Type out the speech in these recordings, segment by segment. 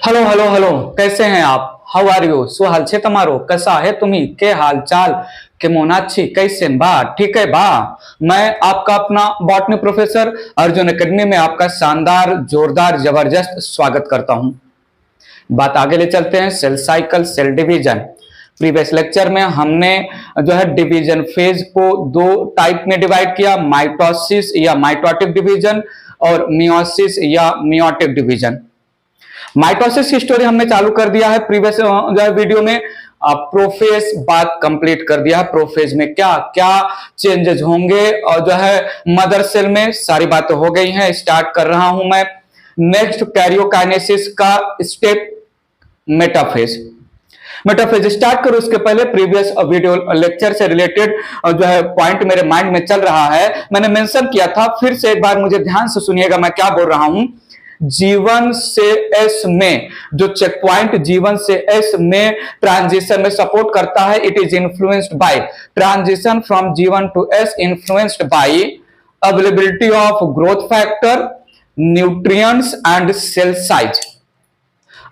Hello hello hello, कैसे हैं आप? How are you? શું હાલ છે તમારો? कैसा है तुम्ही? के हाल चाल के मोनाची कैसे बा? ठीक है बा। मैं आपका अपना बॉटनी प्रोफेसर अर्जुन एकेडमी में आपका शानदार जोरदार जबरदस्त स्वागत करता हूं। बात आगे ले चलते हैं। Cell cycle, cell division. Previous lecture में हमने जो है डिवीजन फेज को दो टाइप में डिवाइड किया, माइटोसिस या माइटोटिक डिवीजन और मियोसिस या मियोटिक डिवीजन। माइटोसिस की स्टोरी हमने चालू कर दिया है प्रीवियस जो है वीडियो में। प्रोफेज बात कंप्लीट कर दिया है। प्रोफेज में क्या क्या चेंजेस होंगे और जो है मदर सेल में सारी बातें हो गई हैं। स्टार्ट कर रहा हूं मैं नेक्स्ट कैरियोकाइनेसिस का स्टेप, मेटाफेज। मेटाफेज स्टार्ट करो उसके पहले प्रीवियस वीडियो लेक्चर से रिलेटेड जो है पॉइंट मेरे माइंड में चल रहा है, मैंने मेंशन किया था। फिर से एक बार मुझे ध्यान से सुनिएगा मैं क्या बोल रहा हूं। जीवन से एस में जो चेक पॉइंट जीवन से एस में ट्रांजिशन में सपोर्ट करता है, it is influenced by transition from G one to S, influenced by availability of growth factor, nutrients and cell size.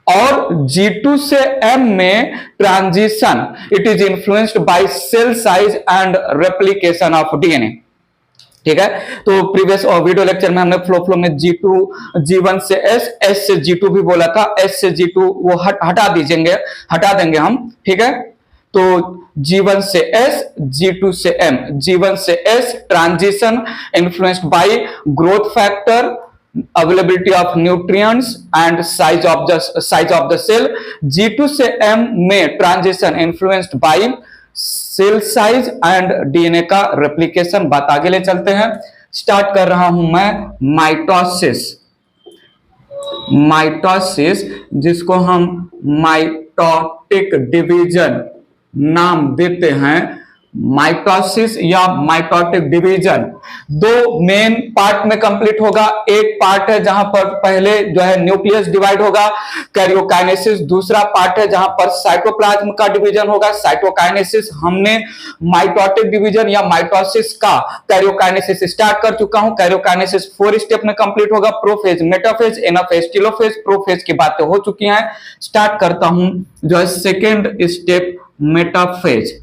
और G2 से M में transition it is influenced by cell size and replication of DNA. ठीक है, तो previous video lecture में हमने flow में G2 G1 से S से G2 भी बोला था। S से G2 वो हटा देंगे हम। ठीक है, तो G1 से S, G2 से M, G1 से S transition influenced by growth factor, availability of nutrients and size of the cell. G2 से M में transition influenced by cell size and DNA का रेप्लिकेशन। बात आगे ले चलते हैं। स्टार्ट कर रहा हूं मैं माइटोसिस। माइटोसिस जिसको हम माइटोटिक डिवीजन नाम देते हैं, माइटोसिस या माइटोटिक डिवीजन दो मेन पार्ट में कंप्लीट होगा। एक पार्ट है जहां पर पहले जो है न्यूक्लियस डिवाइड होगा, कैरियोकाइनेसिस। दूसरा पार्ट है जहां पर साइटोप्लाज्म का डिवीजन होगा, साइटोकाइनेसिस। हमने माइटोटिक डिवीजन या माइटोसिस का कैरियोकाइनेसिस स्टार्ट कर चुका हूं। कैरियोकाइनेसिस 4 स्टेप में कंप्लीट होगा, prophase, metaphase, anaphase, telophase. Prophase की बातें हो चुकी हैं। स्टार्ट करता हूं जो है सेकेंड स्टेप, मेटाफेज।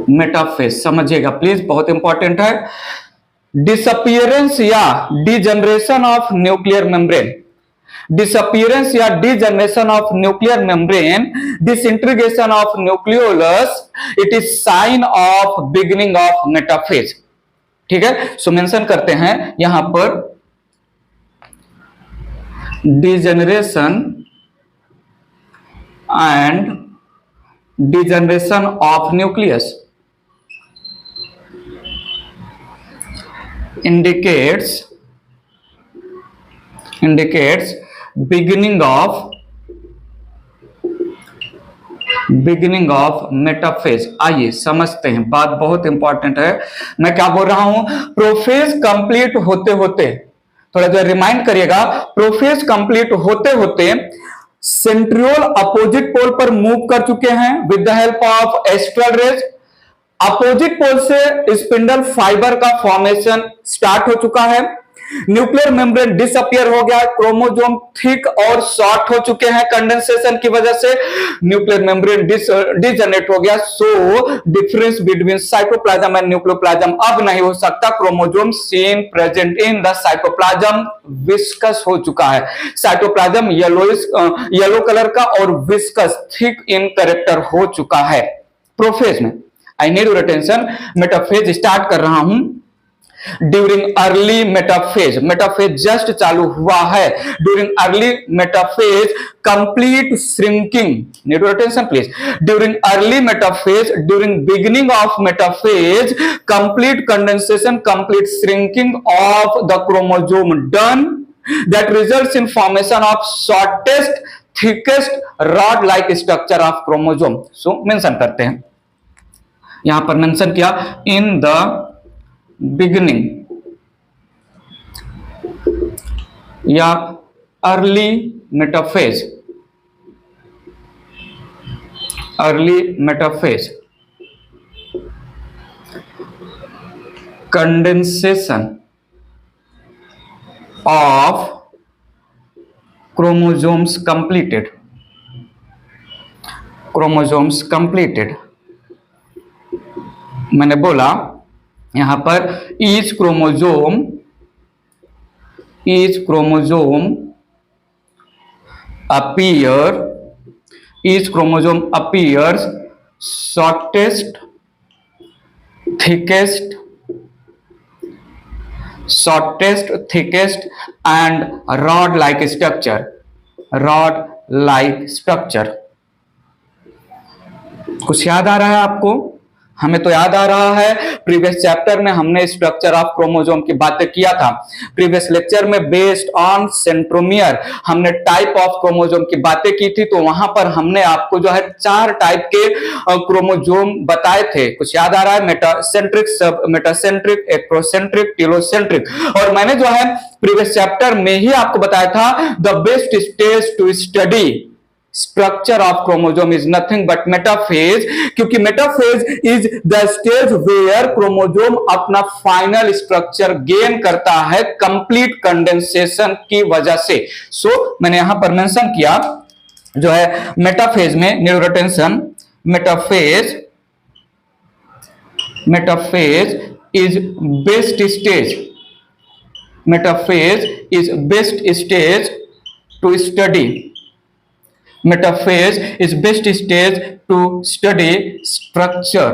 मेटाफेज समझिएगा प्लीज, बहुत इंपॉर्टेंट है। डिसअपियरेंस या degeneration of nuclear membrane. Disappearance या degeneration of nuclear membrane, disintegration of nucleolus, it is sign of beginning of metaphase. ठीक है, सो मेंशन करते हैं यहां पर degeneration and degeneration of nucleus indicates beginning of metaphase. आइए समझते हैं, बात बहुत इंपॉर्टेंट है। मैं क्या बोल रहा हूं, प्रोफेज कंप्लीट होते होते, थोड़ा जो रिमाइंड करिएगा, प्रोफेज कंप्लीट होते होते सेंट्रियोल अपोजिट पोल पर मूव कर चुके हैं with the help of astral rays. Opposite pole से स्पिंडल फाइबर का फॉर्मेशन स्टार्ट हो चुका है। न्यूक्लियर मेम्ब्रेन डिसअपियर हो गया, क्रोमोसोम थिक और शॉर्ट हो चुके हैं कंडेंसेशन की वजह से। न्यूक्लियर मेम्ब्रेन डिजनरेट हो गया, so difference between cytoplasm and nucleoplasm अब नहीं हो सकता। Chromosome seen present in the cytoplasm viscous हो चुका है। साइटोप्लाज्म येलो कलर का और विस्कस थिक इन कैरेक्टर हो चुका है प्रोफेज में। आई need your attention. Metaphase start कर रहा हूं। During early metaphase, metaphase just चालू हुआ है। During early metaphase complete shrinking, need your attention please. During early metaphase, during beginning of metaphase, complete condensation, complete shrinking of the chromosome done, that results in formation of shortest thickest rod like structure of chromosome। so mention करते हैं, यहां पर mention किया इन the beginning या early metaphase, condensation of chromosomes completed, chromosomes completed। मैंने बोला यहां पर each chromosome appears shortest, thickest and rod-like structure। कुछ याद आ रहा है आपको? हमें तो याद आ रहा है, प्रीवियस चैप्टर में हमने स्ट्रक्चर ऑफ क्रोमोसोम की बातें किया था। प्रीवियस लेक्चर में बेस्ड ऑन सेंट्रोमियर हमने टाइप ऑफ क्रोमोसोम की बातें की थी, तो वहां पर हमने आपको जो है 4 टाइप के क्रोमोसोम बताए थे। कुछ याद आ रहा है? Metacentric, sub metacentric, acrocentric, telocentric. और मैंने जो है प्रीवियस चैप्टर में ही आपको बताया था the best stage to study structure of chromosome is nothing but metaphase, क्योंकि metaphase is the stage where chromosome अपना फाइनल स्ट्रक्चर गेन करता है कंप्लीट कंडेंसेशन की वजह से। सो मैंने यहां पर मेंशन किया जो है मेटाफेज में, न्यूरोटेंशन, metaphase is best stage, metaphase is best stage to study, metaphase is best stage to study structure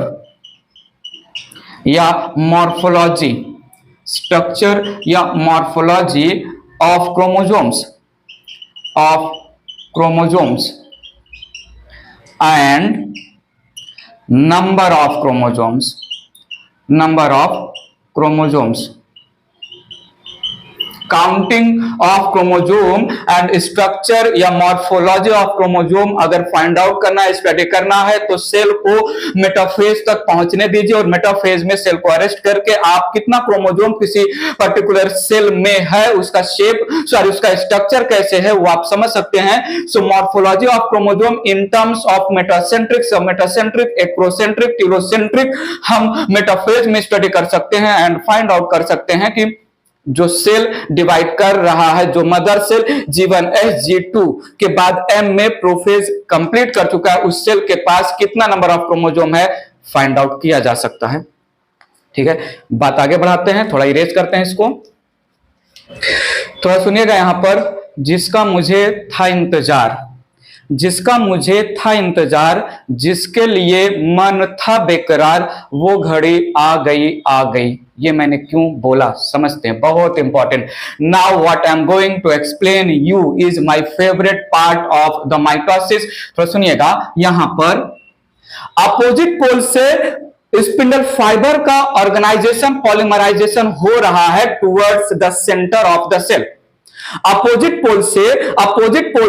या morphology, structure या morphology of chromosomes and number of chromosomes, counting of chromosome and structure या morphology of chromosome अगर find out करना है, study करना है, तो cell को मेटाफेज तक पहुंचने दीजिए और मेटाफेज में सेल को अरेस्ट करके आप कितना क्रोमोसोम किसी पर्टिकुलर सेल में है, उसका उसका स्ट्रक्चर कैसे है वो आप समझ सकते हैं। So morphology of chromosome in terms of metacentric, sub metacentric, acrocentric, telocentric हम मेटाफेज में स्टडी कर सकते हैं एंड फाइंड आउट कर सकते हैं कि जो सेल डिवाइड कर रहा है, जो मदर सेल G1 G2 के बाद M में प्रोफेज कंप्लीट कर चुका है, उस सेल के पास कितना नंबर ऑफ क्रोमोसोम है फाइंड आउट किया जा सकता है। ठीक है, बात आगे बढ़ाते हैं, थोड़ा इरेज करते हैं इसको। थोड़ा सुनिएगा यहां पर, जिसका मुझे था इंतजार, जिसके लिए मन था बेकरार, वो घड़ी आ गई। ये मैंने क्यों बोला समझते हैं, बहुत important. Now what I am going to explain you is my favourite part of the mitosis. तो सुनिएगा यहां पर अपोजिट पोल से स्पिंडल फाइबर का ऑर्गेनाइजेशन, पॉलीमराइजेशन हो रहा है towards the centre of the cell. Opposite pole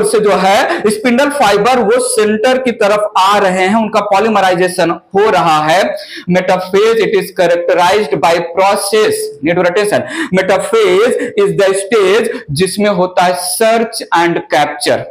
से जो है स्पिंडल फाइबर वो सेंटर की तरफ आ रहे हैं, उनका पॉलीमराइजेशन हो रहा है। Metaphase it is characterised by process, न्यूरोटेशन। मेटाफेज इज द स्टेज जिसमें होता है सर्च एंड कैप्चर।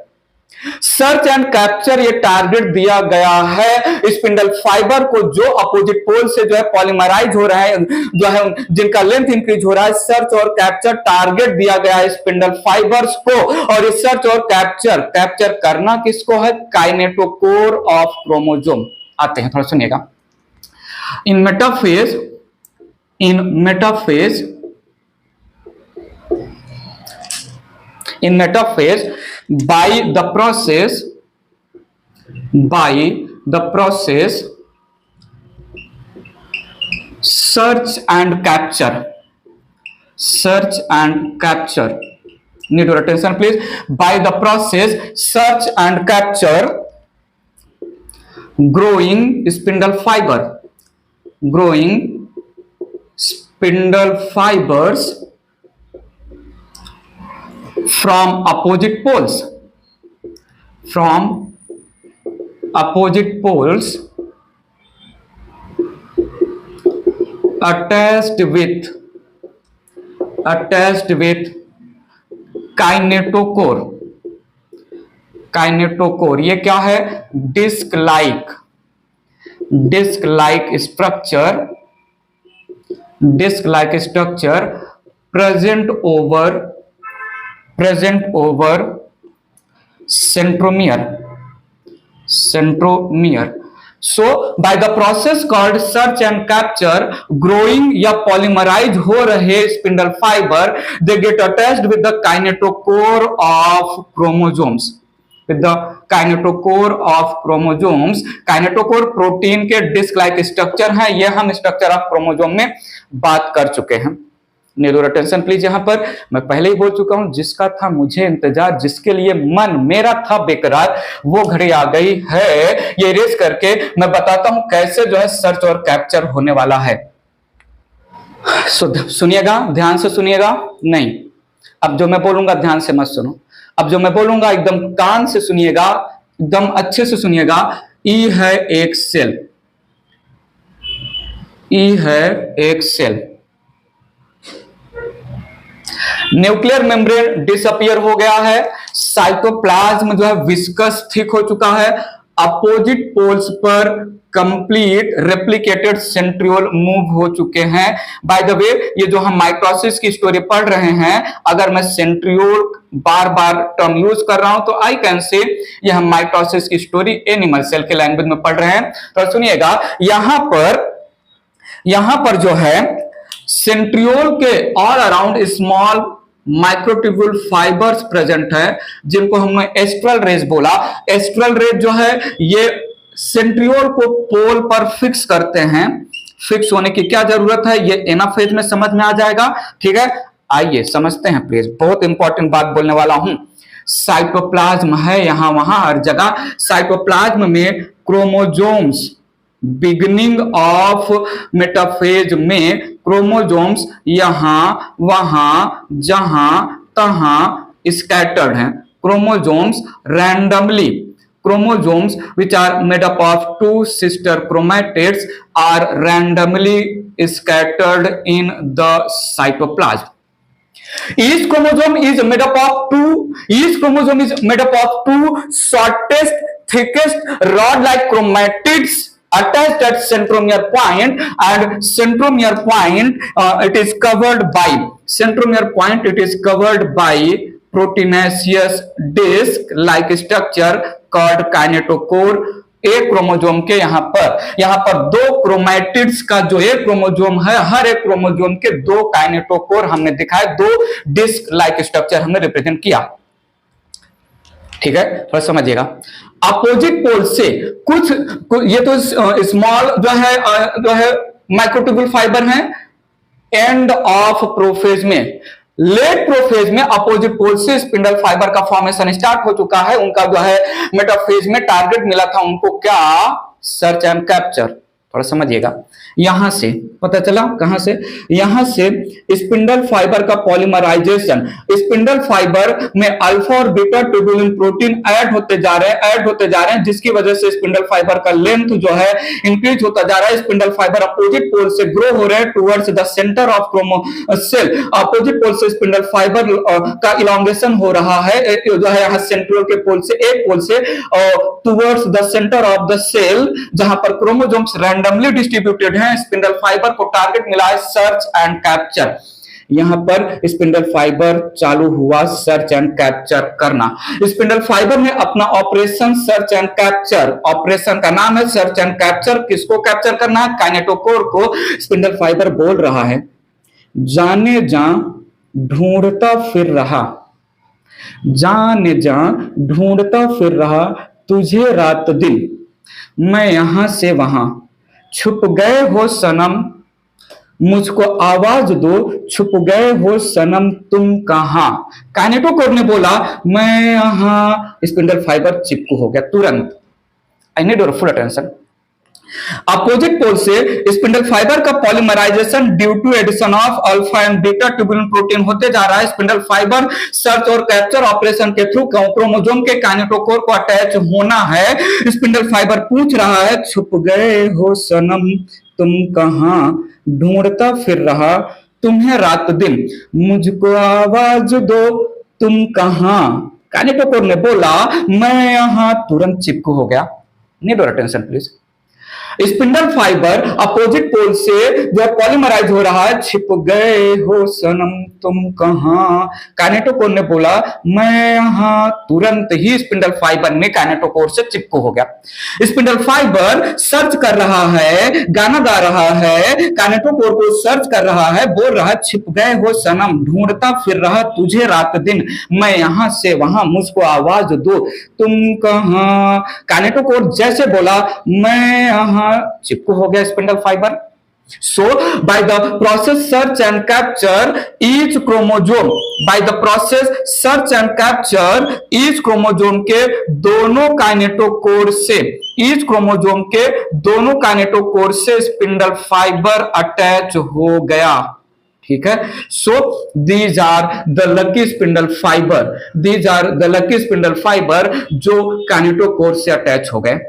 ये टारगेट दिया गया है स्पिंडल फाइबर को, जो अपोजिट पोल से जो है पॉलीमराइज हो रहा है, जो है जिनका लेंथ इंक्रीज हो रहा है। सर्च और कैप्चर टारगेट दिया गया है स्पिंडल फाइबर्स को, और ये सर्च और कैप्चर करना किसको है? Kinetochore of chromosome. आते हैं, थोड़ा सुनिएगा। इन metaphase by the process search and capture, need your attention please. By the process search and capture, growing spindle fibers from opposite poles attached with kinetochore. ये क्या है? Disc like structure present over centromere, centromere. So by the process called search and capture, growing या polymerase हो रहे spindle fibre they get attached with the kinetochore of chromosomes, with the kinetochore of chromosomes। kinetochore protein के disc like structure है, ये हम structure of chromosome में बात कर चुके हैं। Need attention please. यहां पर मैं पहले ही बोल चुका हूं, जिसका था मुझे इंतजार, जिसके लिए मन मेरा था बेकरार, वो घड़ी आ गई है। ये रेस करके मैं बताता हूं कैसे जो है सर्च और कैप्चर होने वाला है। सुनिएगा, ध्यान से सुनिएगा। नहीं, अब जो मैं बोलूंगा ध्यान से मत सुनो, अब जो मैं बोलूंगा एकदम कान से सुनिएगा, एकदम अच्छे से सुनिएगा। ई है एक सेल, ई है एक सेल, न्यूक्लियर मेम्ब्रेन डिसअपियर हो गया है, साइटोप्लाज्म जो है विस्कस थिक हो चुका है, अपोजिट पोल्स पर कंप्लीट रेप्लिकेटेड सेंट्रियोल मूव हो चुके हैं। बाय द वे, ये जो हम माइटोसिस की स्टोरी पढ़ रहे हैं, अगर मैं सेंट्रियोल बार बार टर्म यूज कर रहा हूं तो आई कैन से ये हम माइटोसिस की स्टोरी एनिमल सेल के लैंग्वेज में पढ़ रहे हैं। तो सुनिएगा, यहां पर जो है सेंट्रियोल के all around small microtubule fibres present है, जिनको हमने एस्ट्रल रेज बोला। एस्ट्रल रेज जो है ये सेंट्रियोल को पोल पर फिक्स करते हैं। फिक्स होने की क्या जरूरत है, ये एनाफेज में समझ में आ जाएगा। ठीक है, आइए समझते हैं प्लीज, बहुत इंपॉर्टेंट बात बोलने वाला हूं। साइटोप्लाज्म है यहां वहां हर जगह। साइटोप्लाज्म में क्रोमोजोम्स, बिगिनिंग ऑफ मेटाफेज में क्रोमोजोम्स यहां वहां जहां तहां स्कैटर्ड हैं। Chromosomes randomly, chromosomes which are made up of two sister chromatids are randomly scattered in the cytoplasm. Each chromosome is made up of two shortest, thickest rod-like chromatids attached at centromere point, and centromere point it is covered by proteinaceous disc-like structure called kinetochore। एक chromosome के यहां पर दो chromatids का जो एक chromosome है, हर एक क्रोमोजोम के दो काइनेटोकोर हमने दिखाए, दो डिस्क लाइक स्ट्रक्चर हमने रिप्रेजेंट किया। ठीक है, थोड़ा समझिएगा। अपोजिट पोल से कुछ ये तो स्मॉल जो है माइक्रोट्यूब्यूल फाइबर है एंड ऑफ प्रोफेज में। लेट प्रोफेज में अपोजिट पोल से स्पिंडल फाइबर का फॉर्मेशन स्टार्ट हो चुका है। उनका जो है मेटाफेज में टारगेट मिला था उनको, क्या, सर्च एंड कैप्चर। थोड़ा समझिएगा, यहां से पता चला कहां से, यहां से स्पिंडल फाइबर का पॉलीमराइजेशन, स्पिंडल फाइबर में अल्फा और बीटा ट्यूबुलिन प्रोटीन ऐड होते जा रहे हैं, जिसकी वजह से स्पिंडल फाइबर का लेंथ जो है इंक्रीज होता जा रहा है। स्पिंडल फाइबर अपोजिट पोल से ग्रो हो रहे हैं towards the centre of chromo cell. Opposite pole से स्पिंडल फाइबर का इलॉन्गेशन हो रहा है जो है यहाँ सेंट्रियोल के पोल से, एक पोल से towards the centre of the cell, जहां पर क्रोमोसोम्स रैंडमली डिस्ट्रीब्यूटेड हैं। स्पिंडल फाइबर को टारगेट मिला है सर्च एंड कैप्चर। यहां पर स्पिंडल फाइबर चालू हुआ सर्च एंड कैप्चर करना। स्पिंडल फाइबर ने अपना operation search and capture, operation का नाम है सर्च एंड कैप्चर। किसको कैप्चर करना है, काइनेटोकोर को। स्पिंडल फाइबर बोल रहा है, जाने जा ढूंढता फिर रहा, जाने जा ढूंढता फिर रहा तुझे रात दिन, मैं यहां से वहां, छुप गए हो सनम मुझको आवाज दो, छुप गए हो सनम तुम कहां। काइनेटोकोर ने बोला मैं यहां, स्पिंडल फाइबर चिपकू हो गया तुरंत। I need your full attention. Opposite pole से स्पिंडल फाइबर का polymerisation due to addition of alpha and beta tubulin protein होते जा रहा है। स्पिंडल फाइबर सर्च और कैप्चर ऑपरेशन के थ्रू क्रोमोसोम के काइनेटोकोर को अटैच होना है। स्पिंडल फाइबर पूछ रहा है, छुप गए हो सनम तुम कहां, ढूंढता फिर रहा तुम्हें रात दिन, मुझको आवाज दो तुम कहां। काइनेटोकोर ने बोला मैं यहां, तुरंत चिपकू हो गया। Need your attention please. Spindle fibre opposite pole से जो है पॉलीमराइज हो रहा है। छिप गए हो सनम तुम कहां, काइनेटोकोर ने बोला मैं यहां। तुरंत ही स्पिंडल फाइबर ने काइनेटोकोर से चिपको हो गया। स्पिंडल फाइबर सर्च कर रहा है, गाना गा रहा है, काइनेटोकोर को सर्च कर रहा है, बोल रहा है छिप गए हो सनम, ढूंढता फिर रहा तुझे रात दिन, मैं यहां से वहां, मुझको आवाज दो तुम कहां। काइनेटोकोर जैसे बोला मैं यहां, चिपको हो गया spindle fibre. So by the process search and capture each chromosome, by the process search and capture each chromosome के दोनों काइनेटोकोर से, each chromosome के दोनों काइनेटोकोर से स्पिंडल फाइबर अटैच हो गया। ठीक है। So these are the lucky spindle fibre, these are the lucky spindle fibre जो काइनेटोकोर से अटैच हो गए।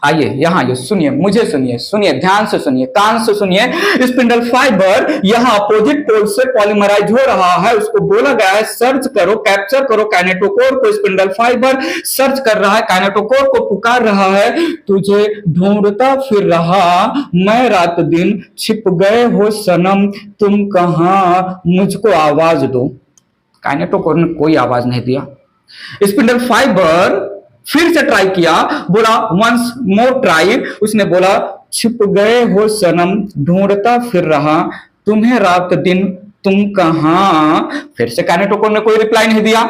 आइए यहां ये सुनिए, मुझे सुनिए, सुनिए ध्यान से सुनिए, कान से सुनिए। स्पिंडल फाइबर यहां अपोजिट पोल से पॉलीमराइज हो रहा है, उसको बोला गया है सर्च करो, कैप्चर करो काइनेटोकोर को। स्पिंडल फाइबर सर्च कर रहा है, काइनेटोकोर को पुकार रहा है, तुझे ढूंढता फिर रहा मैं रात दिन, छिप गए हो सनम तुम कहां, मुझको आवाज दो। काइनेटोकोर ने कोई आवाज नहीं दिया। स्पिंडल फाइबर फिर से ट्राई किया, बोला वंस मोर ट्राई, उसने बोला छिप गए हो सनम, ढूंढता फिर रहा तुम्हें रात दिन, तुम कहां। फिर से काइनेटोकोर ने कोई रिप्लाई नहीं दिया।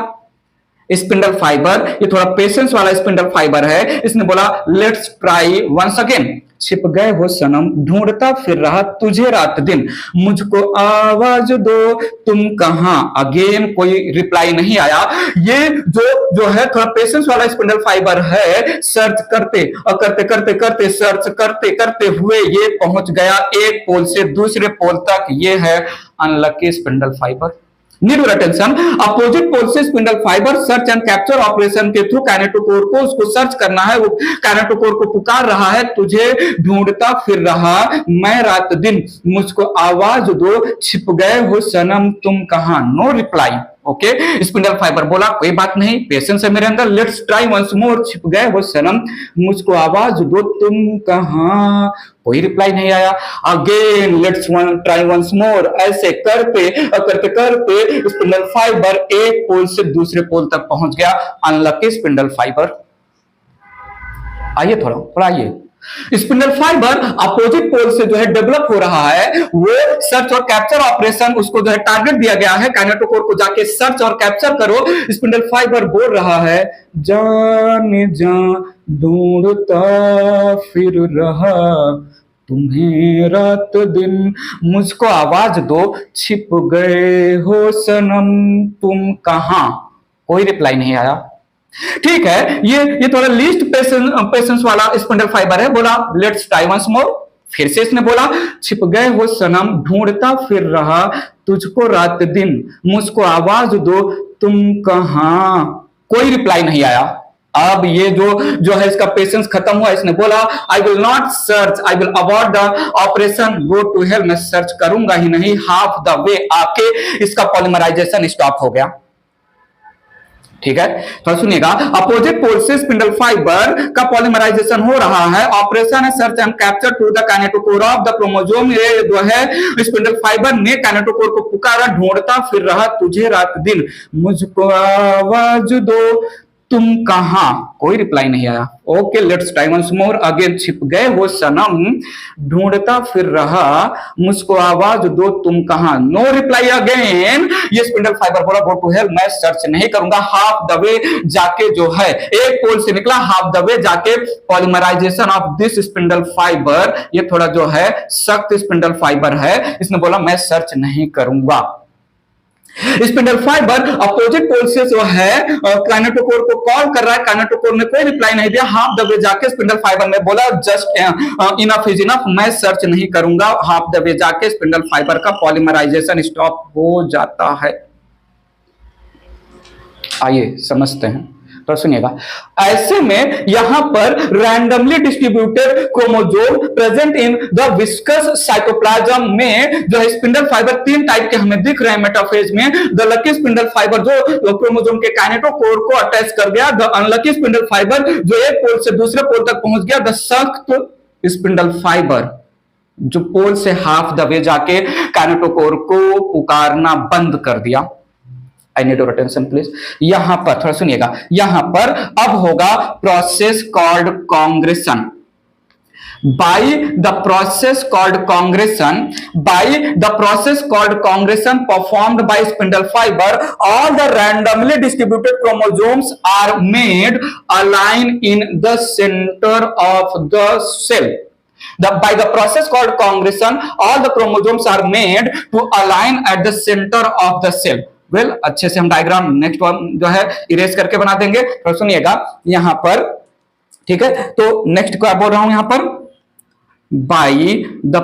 स्पिंडल फाइबर ये थोड़ा पेशेंस वाला स्पिंडल फाइबर है, इसने बोला लेट्स ट्राई वंस अगेन, छिप गए हो सनम, ढूंढता फिर रहा तुझे रात दिन, मुझको आवाज दो तुम कहां। अगेन कोई रिप्लाई नहीं आया। ये जो है थोड़ा पेशेंस वाला स्पिंडल फाइबर है, सर्च करते और करते करते करते सर्च करते करते हुए ये पहुंच गया एक पोल से दूसरे पोल तक। ये है unlucky spindle fibre. Need your attention, opposite pole से spindle fibre search and capture operation के थ्रू काइनेटोकोर को उसको सर्च करना है, वो काइनेटोकोर को पुकार रहा है, तुझे ढूंढता फिर रहा मैं रात दिन, मुझको आवाज दो, छिप गए हो सनम तुम कहां। No reply. Okay, spindle fibre बोला कोई बात नहीं, पेशेंस है मेरे अंदर, लेट्स ट्राई वंस मोर, छिप गए हो सनम, मुझको आवाज दो तुम कहां। कोई रिप्लाई नहीं आया। Again let's try once more. ऐसे करते करते करते स्पिंडल फाइबर एक पोल से दूसरे पोल तक पहुंच गया। Unlucky spindle fibre. आइए थोड़ा थोड़ा आइए। स्पिंडल फाइबर अपोजिट पोल से जो है डेवलप हो रहा है, वो सर्च और कैप्चर ऑपरेशन, उसको जो है टारगेट दिया गया है, काइनेटोकोर को जाके सर्च और कैप्चर करो। स्पिंडल फाइबर बोल रहा है जाने जा ढूंढता फिर रहा तुम्हें रात दिन, मुझको आवाज दो, छिप गए हो सनम तुम कहां। कोई रिप्लाई नहीं आया। ठीक है, ये थोड़ा लीस्ट पेशेंस वाला स्पिंडल फाइबर है। बोला लेट्स ट्राई वंस मोर। फिर से इसने बोला छिप गए हो सनम, ढूंढता फिर रहा तुझको रात दिन, मुझको आवाज दो तुम कहां। कोई रिप्लाई नहीं आया। अब ये जो है इसका पेशेंस खत्म हुआ। इसने बोला I will not search, I will avoid the operation, go to hell. मैं सर्च करूंगा ही नहीं। हाफ द वे आके इसका पॉलीमराइजेशन स्टॉप हो गया। ठीक है, तो सुनिएगा, अपोजिट पोल से स्पिंडल फाइबर का पॉलीमराइजेशन हो रहा है। ऑपरेशन है search and capture to the kinetochore of the chromosome. ये जो है स्पिंडल फाइबर ने काइनेटोकोर को पुकारा, ढूंढता फिर रहा तुझे रात दिन, मुझको आवाज दो तुम कहां। कोई रिप्लाई नहीं आया। Okay, let's try once more. Again छिप गए हो सनम, ढूंढता फिर रहा मुझको आवाज दो तुम कहां। No reply again. ये स्पिंडल फाइबर बोला गो टू हेल, मैं सर्च नहीं करूंगा। हाफ द वे जाके जो है एक पोल से निकला, हाफ द वे जाके polymerisation of this spindle fibre, ये थोड़ा जो है सख्त स्पिंडल फाइबर है, इसने बोला मैं सर्च नहीं करूंगा। स्पिंडल फाइबर अपोजिट पोल से जो है काइनेटोकोर को कॉल कर रहा है, काइनेटोकोर ने कोई रिप्लाई नहीं दिया। हाफ द वे जाके स्पिंडल फाइबर ने बोला जस्ट इनफ इज इनफ, मैं सर्च नहीं करूंगा। हाफ द वे जाके स्पिंडल फाइबर का पॉलीमराइजेशन स्टॉप हो जाता है। आइए समझते हैं, तो सुनिएगा। ऐसे में यहां पर randomly distributed chromosome present in the viscous cytoplasm में जो है स्पिंडल फाइबर तीन टाइप के हमें दिख रहे हैं मेटाफेज में। द लकी स्पिंडल फाइबर जो क्रोमोसोम के काइनेटोकोर को अटैच कर गया, द अनलकी स्पिंडल फाइबर जो एक पोल से दूसरे पोल तक पहुंच गया, द सख्त स्पिंडल फाइबर जो पोल से हाफ द वे जाके काइनेटोकोर को पुकारना बंद कर दिया। I need your attention please. यहां पर थोड़ा सुनिएगा, यहां पर अब होगा process called congression. By the process called congregation performed by spindle fiber, all the randomly distributed chromosomes are made align in the center of the cell. By the process called congregation, all the chromosomes are made to align at the center of the cell. Well अच्छे से हम diagram next जो है erase करके बना देंगे। तो सुनिएगा यहां पर, ठीक है, तो नेक्स्ट क्या बोल रहा हूं यहां पर, by the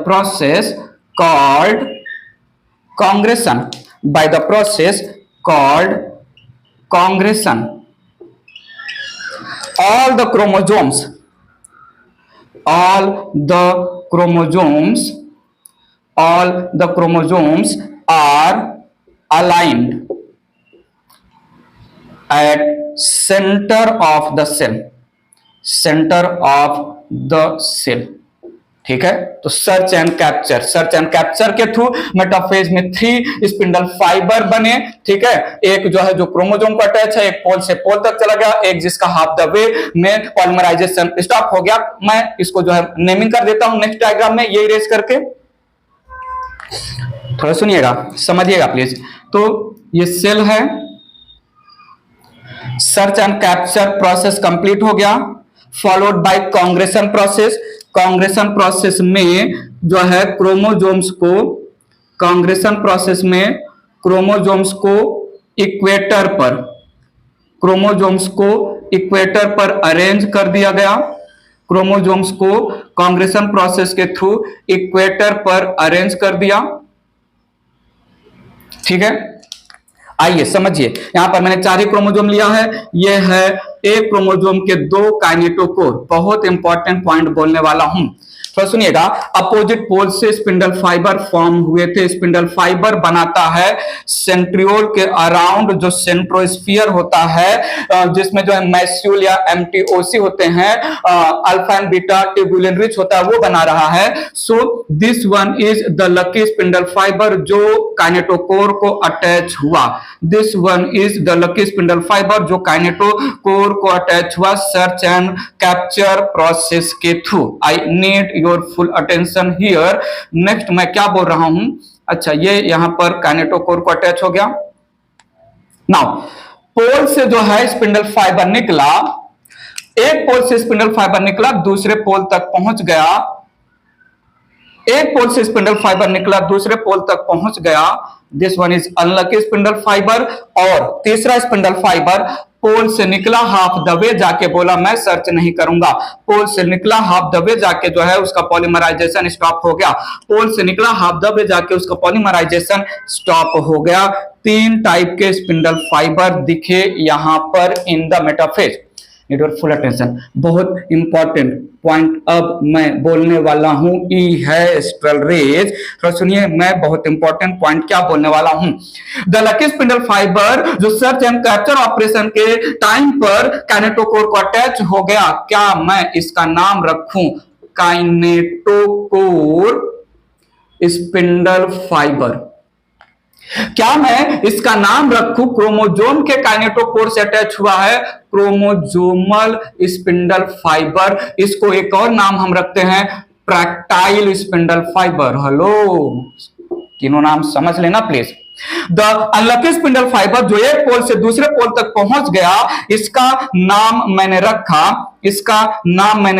process called congregation, by the process called congregation, all the chromosomes are aligned at center of the cell, ठीक है। तो सर्च एंड कैप्चर के थ्रू मेटाफेज में 3 स्पिंडल फाइबर बने, ठीक है। एक जो है जो क्रोमोसोम को अटैच है, एक पोल से पोल तक चला गया, एक जिसका हाफ द वे में पॉलीमराइजेशन स्टॉप हो गया। मैं इसको जो है नेमिंग कर देता हूं नेक्स्ट डायग्राम में, ये इरेज करके। थोड़ा सुनिएगा, समझिएगा प्लीज। तो ये सेल है, search and capture process complete हो गया, फॉलोड बाय कांग्रेशन प्रोसेस। कांग्रेशन प्रोसेस में जो है क्रोमोसोम्स को इक्वेटर पर अरेंज कर दिया गया। क्रोमोसोम्स को कांग्रेशन प्रोसेस के थ्रू इक्वेटर पर अरेंज कर दिया, ठीक है। आइए समझिए, यहां पर मैंने 4 ही क्रोमोसोम लिया है। यह है एक क्रोमोसोम के 2 काइनेटोकोर। बहुत इंपॉर्टेंट पॉइंट बोलने वाला हूं, तो सुनिएगा। अपोजिट पोल से स्पिंडल फाइबर फॉर्म हुए थे। स्पिंडल फाइबर बनाता है सेंट्रियोल के अराउंड जो सेंट्रोस्फीयर होता है, जिसमें जो है मैस्यूल या एमटीओसी होते हैं, alpha and beta tubulin rich होता है, वो बना रहा है। So this one is the lucky spindle fibre जो काइनेटोकोर को अटैच हुआ। This one is the lucky spindle fibre जो काइनेटोकोर को अटैच हुआ सर्च एंड कैप्चर प्रोसेस के through. I need your full attention here. Next मैं क्या बोल रहा हूं, अच्छा ये यहां पर काइनेटोकोर को अटैच हो गया। नाउ पोल से जो है स्पिंडल फाइबर निकला, एक पोल से स्पिंडल फाइबर निकला, दूसरे पोल तक पहुंच गया। एक पोल से स्पिंडल फाइबर निकला, दूसरे पोल तक पहुंच गया। This one is unlucky spindle fibre. और तीसरा स्पिंडल फाइबर पोल से निकला, हाफ द वे जाके बोला मैं सर्च नहीं करूंगा। पोल से निकला, हाफ द वे जाके जो है उसका पॉलीमराइजेशन स्टॉप हो गया। पोल से निकला, हाफ द वे जाके उसका पॉलीमराइजेशन स्टॉप हो गया। 3 टाइप के स्पिंडल फाइबर दिखे यहां पर in the metaphase. Need your full attention. बहुत इंपॉर्टेंट पॉइंट अब मैं बोलने वाला हूं, ई है स्ट्रल रेज। तो सुनिए मैं बहुत इंपॉर्टेंट पॉइंट क्या बोलने वाला हूं। द लकी स्पिंडल फाइबर जो सर्च एंड कैप्चर ऑपरेशन के टाइम पर काइनेटोकोर को अटैच हो गया, क्या मैं इसका नाम रखूं काइनेटोकोर स्पिंडल फाइबर? क्या मैं इसका नाम रखूं क्रोमोसोम के काइनेटोकोर से अटैच हुआ है क्रोमोसोमल स्पिंडल फाइबर? इसको एक और नाम हम रखते हैं प्रैक्टाइल स्पिंडल फाइबर। हेलो, तीनों नाम समझ लेना please. The unlucky spindle fibre जो एक पोल से दूसरे पोल तक पहुंच गया, इसका नाम मैंने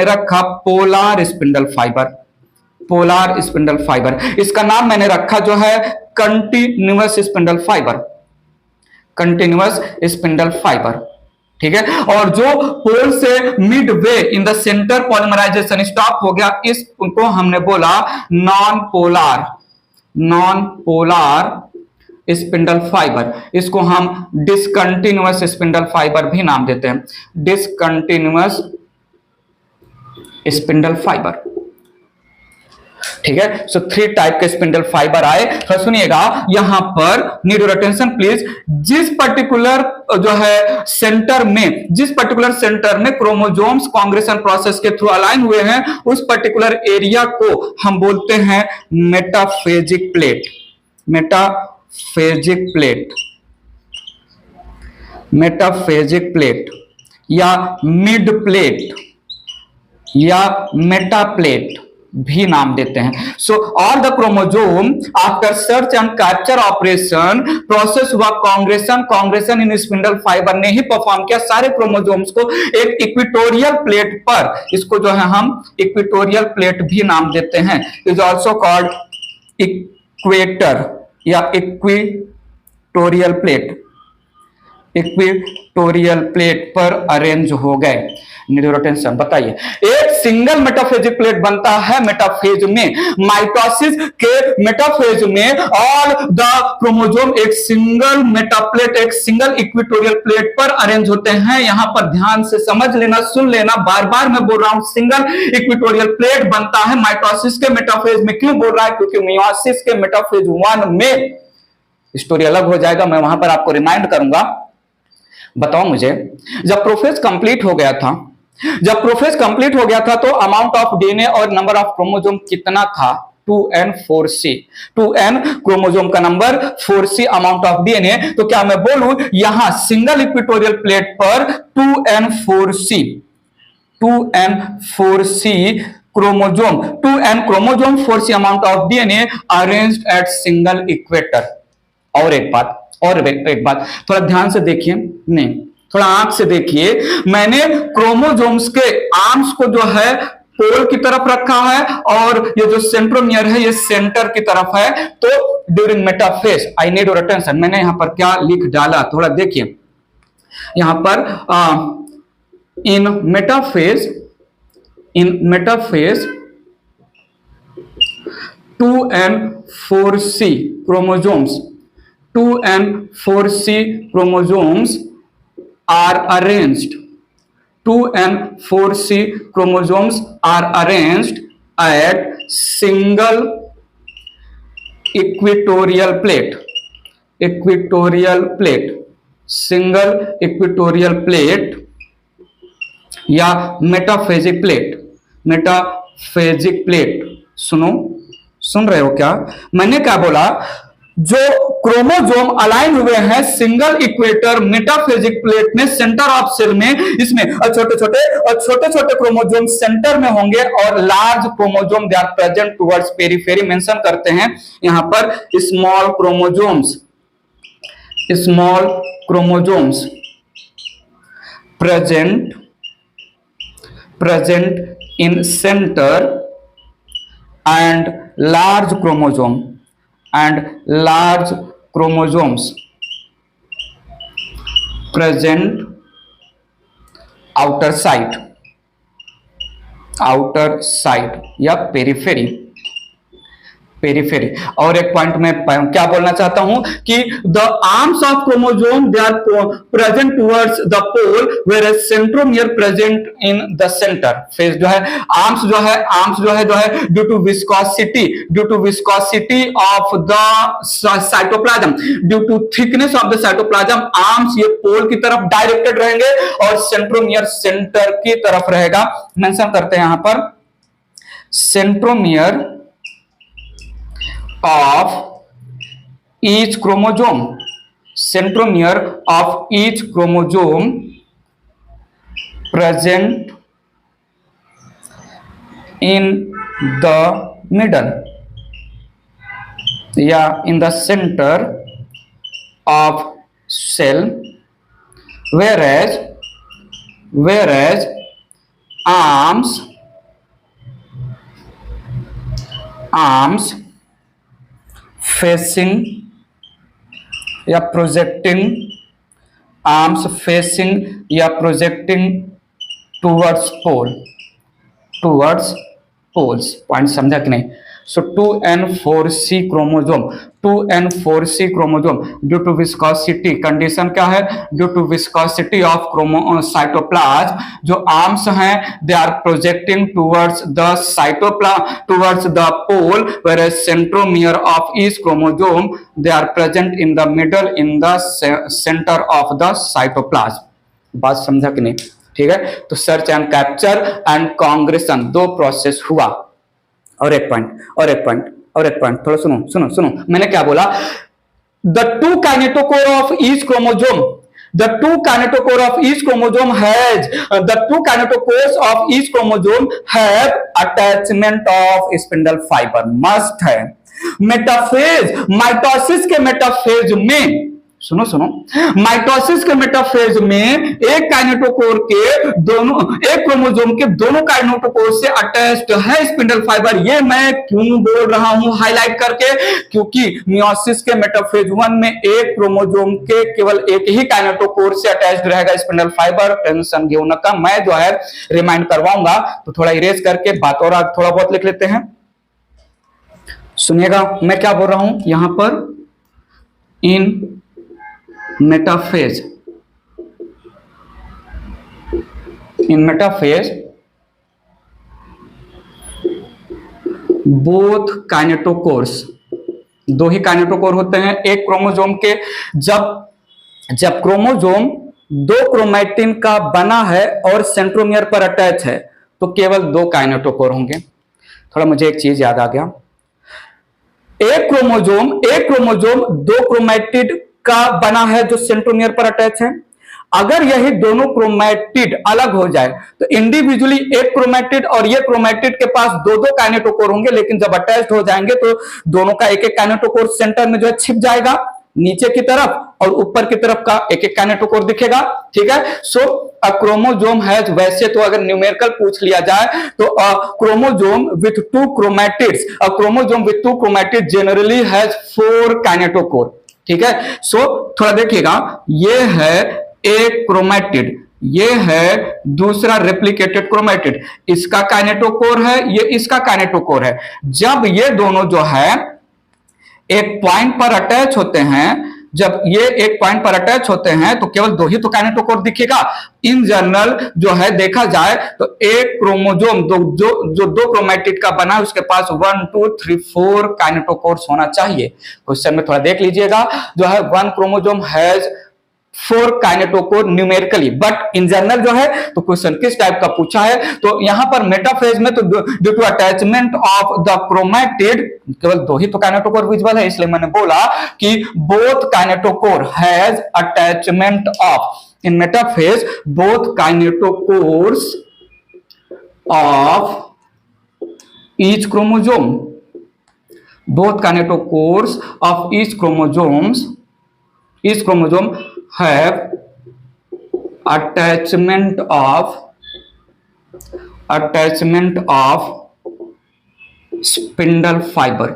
रखा polar spindle fibre. Polar spindle fibre. इसका नाम मैंने रखा जो है continuous spindle fibre. Continuous spindle fibre, ठीक है। और जो पोल से mid way in the centre polymerisation stop हो गया, इसको हमने बोला नॉन पोलर स्पिंडल फाइबर। इसको हम डिसकंटिन्यूअस स्पिंडल फाइबर भी नाम देते हैं, डिसकंटिन्यूअस स्पिंडल फाइबर। ठीक है। सो 3 टाइप के स्पिंडल फाइबर आए। तो सुनिएगा यहां पर, नीड योर अटेंशन प्लीज, जिस पर्टिकुलर जो है सेंटर में, जिस पर्टिकुलर सेंटर में क्रोमोसोम्स कांग्रेशन प्रोसेस के थ्रू अलाइन हुए हैं, उस पर्टिकुलर एरिया को हम बोलते हैं metaphasic plate. Metaphasic plate, metaphasic plate या मिड प्लेट या मेटा प्लेट भी नाम देते हैं। So all the chromosome after search and capture operation process हुआ कांग्रेशन। कांग्रेशन इन स्पिंडल फाइबर ने ही परफॉर्म किया। सारे क्रोमोसोम्स को एक इक्वेटोरियल प्लेट पर, इसको जो है हम इक्वेटोरियल प्लेट भी नाम देते हैं, इज ऑल्सो कॉल्ड इक्वेटर या इक्वेटोरियल प्लेट। इक्वेटोरियल प्लेट पर अरेंज हो गए। न्यूरोटेंशन बताइए, एक सिंगल मेटाफेजिक प्लेट बनता है मेटाफेज में। माइटोसिस के मेटाफेज में ऑल द क्रोमोसोम एक सिंगल मेटाप्लेट, एक सिंगल इक्वेटोरियल प्लेट पर अरेंज होते हैं। यहां पर ध्यान से समझ लेना, सुन लेना, बार बार मैं बोल रहा हूं सिंगल इक्वेटोरियल प्लेट बनता है माइटोसिस के मेटाफेज में। क्यों बोल रहा है? क्योंकि मियोसिस के मेटाफेज 1 में स्टोरी अलग हो जाएगा, मैं वहां पर आपको रिमाइंड करूंगा। बताओ मुझे, जब प्रोफेज कंप्लीट हो गया था, जब प्रोफेज कंप्लीट हो गया था तो अमाउंट ऑफ डीएनए और नंबर ऑफ क्रोमोसोम कितना था? 2n 4c। 2n क्रोमोसोम का number, 4c amount of DNA. तो क्या मैं बोलूं यहां सिंगल इक्वेटोरियल प्लेट पर 2n 4c, 2n 4c chromosome, 2n chromosome 4c amount of DNA arranged at single equator. और एक बात थोड़ा ध्यान से देखिए, नहीं थोड़ा आंख से देखिए, मैंने क्रोमोसोम्स के आर्म्स को जो है पोल की तरफ रखा है और ये जो सेंट्रोमियर है ये सेंटर की तरफ है। तो during metaphase, I need your attention, मैंने यहां पर क्या लिख डाला थोड़ा देखिए। यहां पर इन metaphase 2n 4c chromosomes, 2n 4c chromosomes are arranged, 2n 4c chromosomes are arranged at single equatorial plate, single equatorial plate या मेटाफेजिक प्लेट। सुन रहे हो क्या? मैंने क्या बोला? जो क्रोमोसोम अलाइन हुए हैं सिंगल इक्वेटर मेटाफेजिक प्लेट में, सेंटर ऑफ सेल में, इसमें छोटे क्रोमोसोम सेंटर में होंगे और large chromosome they are present towards periphery. Mention करते हैं यहां पर small chromosomes present in center and large chromosomes present outer side या पेरिफेरी। और एक पॉइंट में क्या बोलना चाहता हूं कि the arms of chromosome they are present towards the pole whereas centromere present in the centre. Face जो है आर्म्स जो है due to viscosity of the cytoplasm, due to thickness of the cytoplasm, arms ये pole की तरफ directed रहेंगे और centromere centre की तरफ रहेगा। मेंशन करते हैं यहां पर centromere of each chromosome, centromere of each chromosome present in the middle या in the center of cell, whereas arms facing या प्रोजेक्टिंग, आर्म्स फेसिंग या प्रोजेक्टिंग टुवर्ड्स पोल्स। पॉइंट समझा कि नहीं? So 2n4C chromosome, 2n4C chromosome due to viscosity, condition क्या है, due to viscosity of cytoplasm, जो arms हैं they are projecting towards the cytoplasm, towards the pole, whereas centromere of each chromosome they are present in the middle, in the center of the cytoplasm. बात समझा कि नहीं? ठीक है, तो search and capture and कांग्रेशन दो process हुआ। और एक पॉइंट थोड़ा सुनो, मैंने क्या बोला, the two kinetochore of each chromosome, the two kinetochore of each chromosome has the two kinetochores of each chromosome have attachment of spindle fiber, must है। मेटाफेज, माइटोसिस के मेटाफेज में, सुनो माइटोसिस के मेटाफेज में एक काइनेटोकोर के दोनों, एक क्रोमोसोम के दोनों काइनेटोकोर से अटैच्ड है स्पिंडल फाइबर। ये मैं क्यों बोल रहा हूं हाईलाइट करके, क्योंकि मियोसिस के मेटाफेज 1 में एक क्रोमोसोम के केवल एक ही काइनेटोकोर से अटैच्ड रहेगा स्पिंडल फाइबर। टेंशन घेऊ ना, मैं जो है रिमाइंड करवाऊंगा, तो थोड़ा इरेज करके बात और थोड़ा बहुत लिख लेते हैं। सुनिएगा मैं क्या बोल रहा हूं यहां पर, इन metaphase, in metaphase both kinetochores, दो ही काइनेटोकोर होते हैं एक क्रोमोसोम के। जब क्रोमोसोम दो क्रोमैटिन का बना है और सेंट्रोमियर पर अटैच है तो केवल दो काइनेटोकोर होंगे। थोड़ा मुझे एक चीज याद आ गया, एक क्रोमोसोम दो क्रोमैटिड का बना है जो सेंट्रोमियर पर अटैच है। अगर यही दोनों क्रोमैटिड अलग हो जाए तो इंडिविजुअली एक क्रोमैटिड और ये क्रोमैटिड के पास दो दो काइनेटोकोर होंगे, लेकिन जब अटैच्ड हो जाएंगे तो दोनों का एक एक काइनेटोकोर सेंटर में जो है छिप जाएगा नीचे की तरफ, और ऊपर की तरफ का एक एक काइनेटोकोर दिखेगा। ठीक है, सो अ क्रोमोसोम हैज, वैसे तो अगर न्यूमेरिकल पूछ लिया जाए तो a chromosome with to chromatids, a chromosome with to chromatid generally has 4 kinetochore. ठीक है, सो थोड़ा देखिएगा, ये है एक क्रोमैटिड, ये है दूसरा रेप्लिकेटेड क्रोमैटिड, इसका काइनेटोकोर है, ये इसका काइनेटोकोर है। जब ये दोनों जो है एक पॉइंट पर अटैच होते हैं, जब ये एक पॉइंट पर अटैच होते हैं तो केवल दो ही तो काइनेटोकोर दिखेगा। इन जनरल जो है देखा जाए तो एक क्रोमोसोम जो दो क्रोमैटिड का बना है उसके पास 1 2 3 4 काइनेटोकोर्स होना चाहिए। क्वेश्चन में थोड़ा देख लीजिएगा, जो है 1 chromosome has 4 kinetochore numerically, but in general जो है तो क्वेश्चन किस टाइप का पूछा है, तो यहां पर मेटाफेज में तो due to attachment of the chromatid केवल दो ही तो काइनेटोकोर विजिबल है, इसलिए मैंने बोला कि both kinetochore has attachment of, in metaphase both kinetochores of each chromosome, both kinetochores of each chromosome have attachment of spindle fiber।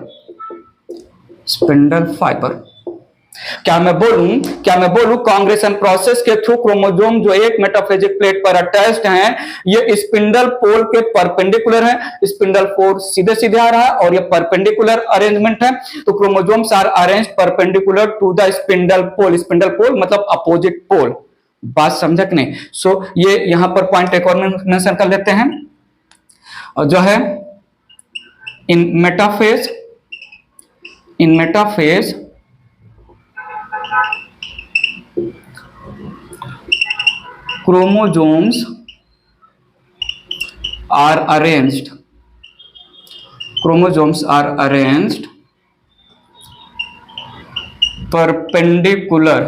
क्या मैं बोलूं कांग्रेशन प्रोसेस के थ्रू क्रोमोसोम जो एक मेटाफेजिक प्लेट पर अटैच्ड हैं, ये स्पिंडल पोल के परपेंडिकुलर है, स्पिंडल पोल सीधे सीधे आ रहा है और ये परपेंडिकुलर अरेंजमेंट है, तो chromosomes are arranged perpendicular to the spindle pole मतलब अपोजिट पोल। बात समझा कि नहीं? सो ये यहां पर पॉइंट एक और मेंशन कर लेते हैं, और जो है in metaphase chromosomes are arranged perpendicular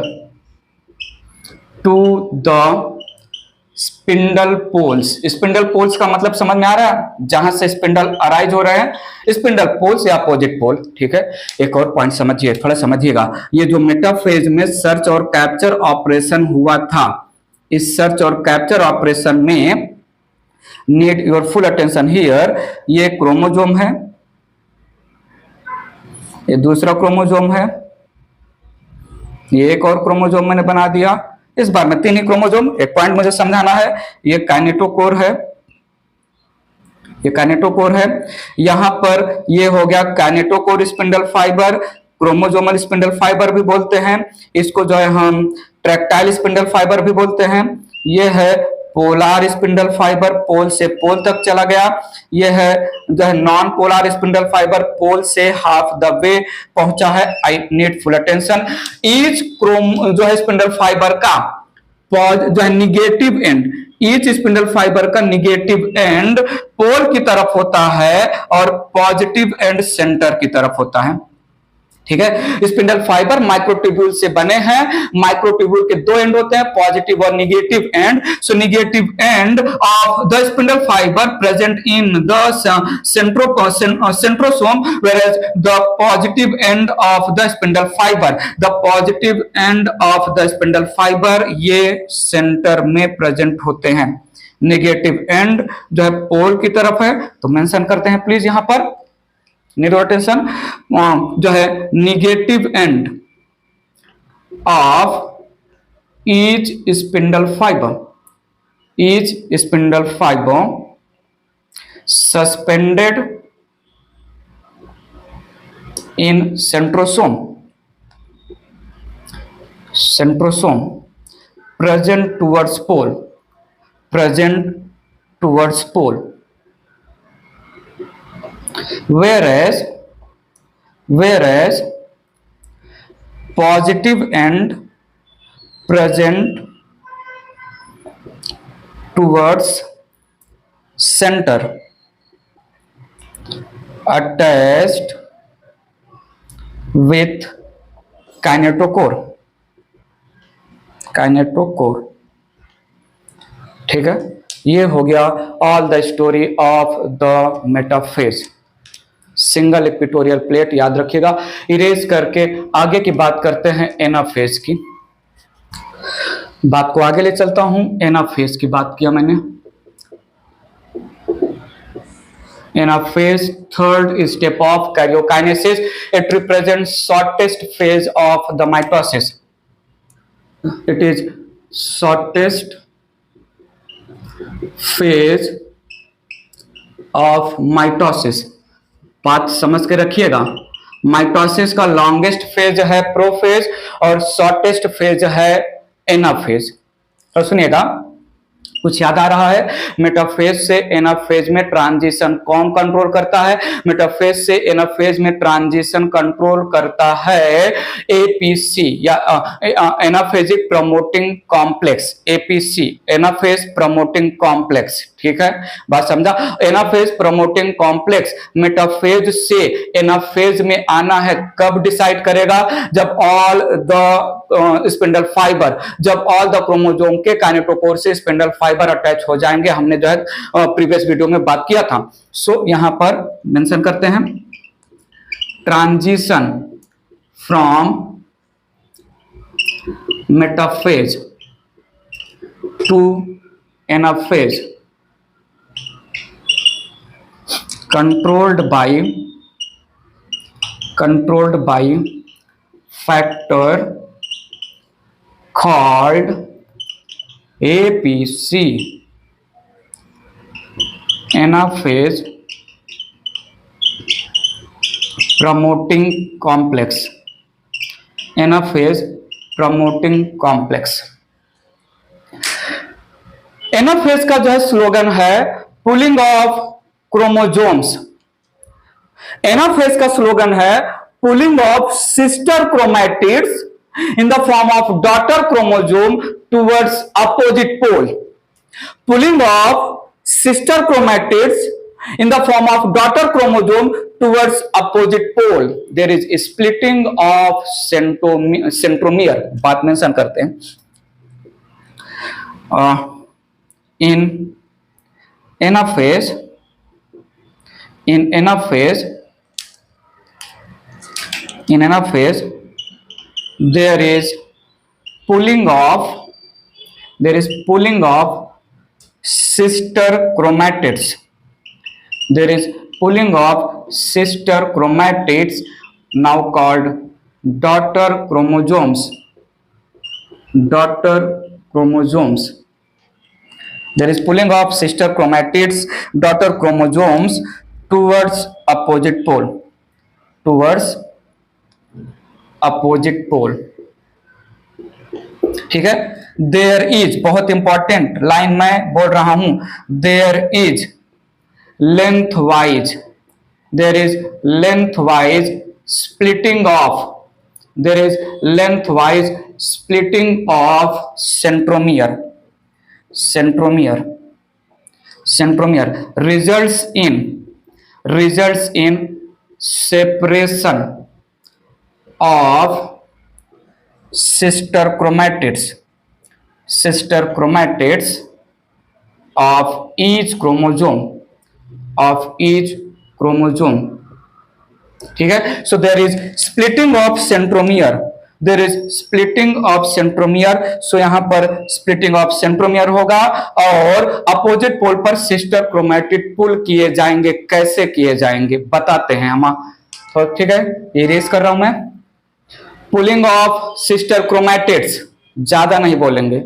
to the spindle poles। Spindle poles का मतलब समझ में आ रहा है, जहां से स्पिंडल अराइज हो रहे हैं, स्पिंडल पोल्स या अपोजिट पोल। ठीक है, एक और पॉइंट समझिए, थोड़ा समझिएगा, ये जो मेटाफेज में सर्च और कैप्चर ऑपरेशन हुआ था, इस सर्च और कैप्चर ऑपरेशन में need your full attention here, ये क्रोमोसोम है, ये दूसरा क्रोमोसोम है, ये एक और क्रोमोसोम मैंने बना दिया, इस बार में 3 ही क्रोमोसोम। एक पॉइंट मुझे समझाना है, ये काइनेटोकोर है, ये काइनेटोकोर है। यहां पर ये हो गया kinetochore spindle fibre, chromosomal spindle fibre भी बोलते हैं इसको, जो है हम ट्रैक्टाइल स्पिंडल फाइबर भी बोलते हैं। ये है पोलार स्पिंडल फाइबर, पोल से पोल तक चला गया। ये है जो है नॉन पोलार स्पिंडल फाइबर, पोल से हाफ द वे पहुंचा है। I need full attention. Each Chrome जो है स्पिंडल फाइबर का जो है negative and, each spindle fibre का निगेटिव एंड पोल की तरफ होता है और पॉजिटिव एंड सेंटर की तरफ होता है। ठीक है, स्पिंडल फाइबर माइक्रोट्यूब्यूल से बने हैं। माइक्रोट्यूब्यूल के दो एंड होते हैं, पॉजिटिव और negative and. So negative end of the spindle fibre present in the centrosome, whereas the positive end of the spindle fiber, the positive end of the spindle fiber ये centre में present होते हैं। Negative and जो है पोल की तरफ है, तो मेंशन करते हैं प्लीज यहां पर टेंशन। जो है negative end of each spindle fibre, each spindle fibre suspended in centrosome, centrosome present towards pole, present towards pole, whereas positive end present towards center, attached with kinetochore, kinetochore। ठीक है, ये हो गया all the story of the metaphase. Single equatorial plate याद रखिएगा। Erase करके आगे की बात करते हैं एनाफेज की। बात को आगे ले चलता हूं। एनाफेज की बात किया मैंने। Anaphase third step of karyokinesis, it represents shortest phase of the mitosis, it is shortest phase of mitosis. बात समझ के रखिएगा, माइटोसिस का लॉन्गेस्ट फेज है प्रोफेज और शॉर्टेस्ट फेज है एनाफेज। तो सुनिएगा, कुछ याद आ रहा है? मेटाफेज से एनाफेज में ट्रांजिशन कौन कंट्रोल करता है? मेटाफेज से एनाफेज में ट्रांजिशन कंट्रोल करता है एपीसी या anaphasic promoting complex, APC, anaphase promoting complex. ठीक है, बात समझा? एनाफेज प्रमोटिंग कॉम्प्लेक्स मेटाफेज से एनाफेज में आना है कब डिसाइड करेगा? जब ऑल द स्पिंडल फाइबर, जब ऑल द क्रोमोसोम के काइनेटोकोर से स्पिंडल फाइबर अटैच हो जाएंगे। हमने जो है प्रीवियस वीडियो में बात किया था। सो यहां पर मेंशन करते हैं transition from metaphase two anaphase controlled by factor called APC, anaphase promoting complex, anaphase promoting complex। Anaphase का जो है स्लोगन है पुलिंग ऑफ क्रोमोसोम्स। एनाफेज का स्लोगन है pulling of sister chromatids in the form of daughter chromosome towards opposite pole. Pulling of sister chromatids in the form of daughter chromosome towards opposite pole, there is splitting of centromere। बात mention करते हैं in anaphase, in anaphase there is pulling of sister chromatids, there is pulling of sister chromatids now called daughter chromosomes, daughter chromosomes There is pulling of sister chromatids, daughter chromosomes towards opposite pole. Towards opposite pole. ठीक है. There is, बहुत important line मैं बोल रहा हूं. There is lengthwise. There is lengthwise splitting of. There is lengthwise splitting of centromere. Centromere. Centromere results in separation of sister chromatids of each chromosome. ठीक है. So there is splitting of centromere. So यहां पर splitting of centromere होगा और opposite pole पर sister chromatid पुल किए जाएंगे. कैसे किए जाएंगे बताते हैं हम. तो ठीक है, इरेज कर रहा हूं मैं. पुलिंग ऑफ सिस्टर क्रोमैटिड्स, ज्यादा नहीं बोलेंगे.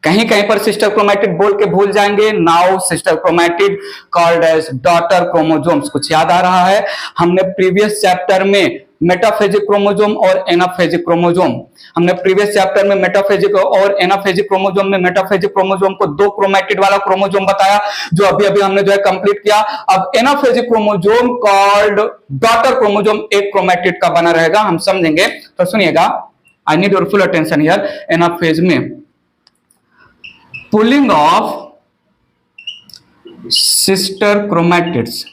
कहीं कहीं पर सिस्टर क्रोमैटिड बोल के भूल जाएंगे. Now sister chromatid called as daughter chromosomes. कुछ याद आ रहा है? हमने प्रीवियस चैप्टर में मेटाफेजिक क्रोमोसोम और एनाफेजिक क्रोमोसोम, हमने प्रीवियस चैप्टर में मेटाफेजिक और एनाफेजिक क्रोमोसोम में मेटाफेजिक क्रोमोसोम को 2 क्रोमैटिड वाला क्रोमोसोम बताया, जो अभी अभी हमने जो है कंप्लीट किया. अब anaphasic chromosome called daughter chromosome 1 chromatid का बना रहेगा. हम समझेंगे, तो सुनिएगा. I need your full attention here. Anaphase में pulling of sister chromatids,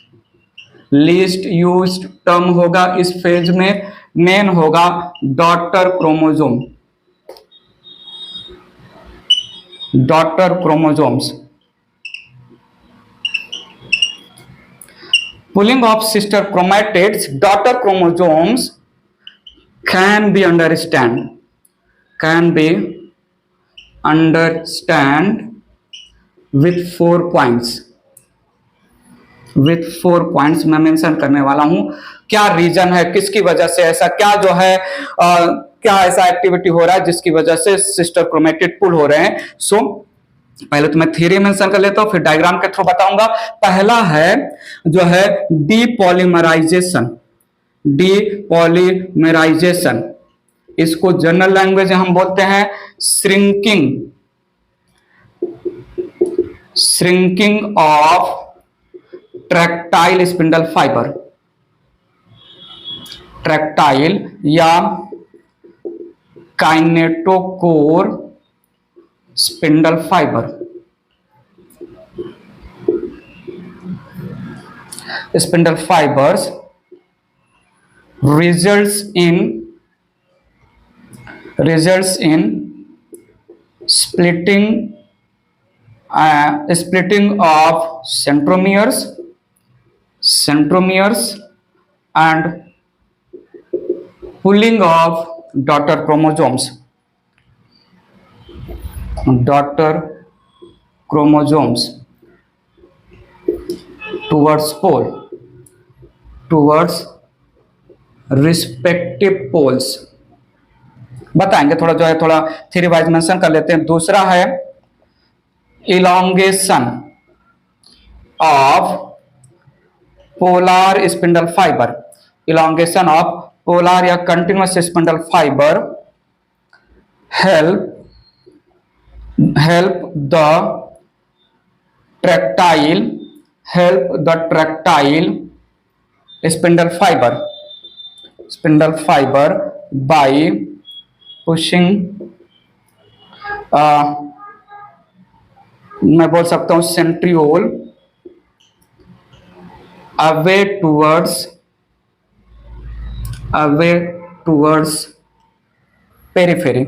least used term होगा इस फेज में. मेन होगा daughter chromosome. Daughter chromosomes. Pulling of sister chromatids, daughter chromosomes can be understand with 4 points. With 4 points मैं mention करने वाला हूं. क्या रीजन है, किसकी वजह से ऐसा, क्या जो है क्या ऐसा एक्टिविटी हो रहा है जिसकी वजह से सिस्टर क्रोमैटिड पुल हो रहे हैं. सो पहले तो मैं थ्योरी मेंशन कर लेता हूं, फिर डायग्राम के थ्रू बताऊंगा. पहला है जो है डीपॉलीमराइजेशन. डीपॉलीमराइजेशन, इसको जनरल लैंग्वेज हम बोलते हैं श्रिंकिंग ऑफ ट्रैक्टाइल स्पिंडल फाइबर. ट्रैक्टाइल या kinetochore spindle fibre. Spindle fibres results in splitting of centromeres and pulling of daughter chromosomes towards respective poles. बताएंगे थोड़ा जो है, थोड़ा थ्योरी वाइज मेंशन कर लेते हैं. दूसरा है elongation of polar spindle fibre. Elongation of polar या continuous spindle fibre help the tractile spindle fiber by pushing मैं बोल सकता हूं सेंट्रियोल away towards पेरिफेरी.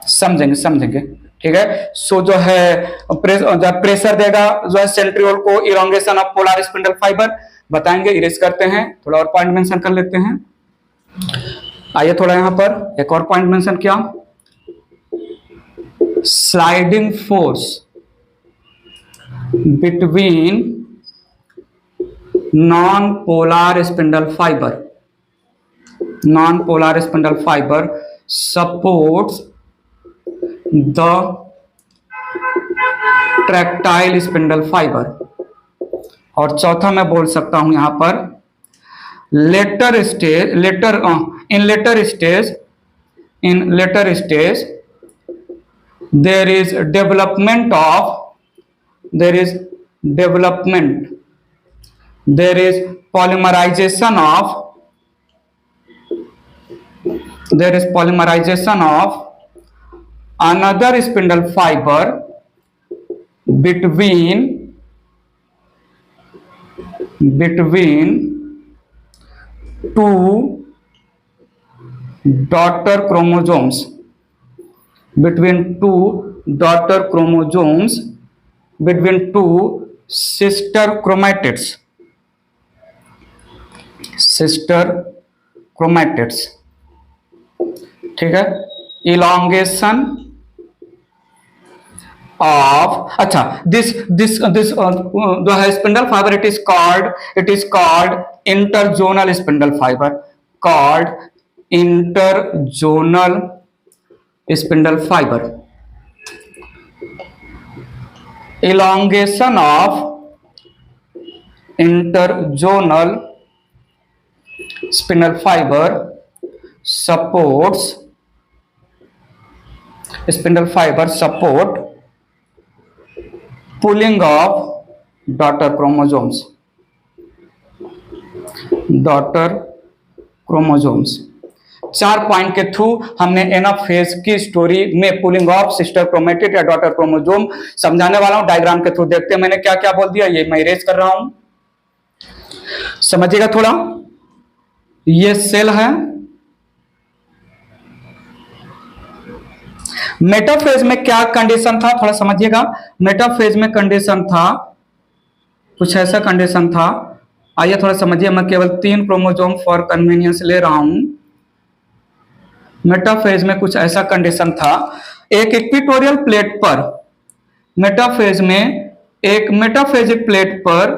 समझेंगे ठीक है. सो जो है प्रेशर देगा जो है सेंट्रियोल को, elongation of polar spindle fibre बताएंगे. इरेज करते हैं, थोड़ा और पॉइंट मेंशन कर लेते हैं. आइए थोड़ा यहां पर एक और पॉइंट मेंशन किया. Sliding force between non polar spindle fibre supports the tractile spindle fibre. और चौथा मैं बोल सकता हूं यहां पर later stage there is development there is polymerization of another spindle fiber between two daughter chromosomes between two sister chromatids ठीक है। elongation of अच्छा this जो है spindle fibre it is called interzonal spindle fiber, spindle fiber। elongation of interzonal spindle fiber support pulling of daughter chromosomes। चार point के through हमने anaphase की story में पुलिंग ऑफ सिस्टर क्रोमेटिड या daughter chromosome समझाने वाला हूं। डायग्राम के थ्रू देखते हैं मैंने क्या क्या बोल दिया। ये मैं इरेज कर रहा हूं, समझिएगा थोड़ा। ये सेल है, मेटाफेज में क्या कंडीशन था थोड़ा समझिएगा। मेटाफेज में कंडीशन था कुछ ऐसा कंडीशन था, आइए थोड़ा समझिए। मैं केवल 3 क्रोमोसोम फॉर कन्वीनियंस ले रहा हूं। मेटाफेज में कुछ ऐसा कंडीशन था, एक इक्वेटोरियल प्लेट पर मेटाफेजिक प्लेट पर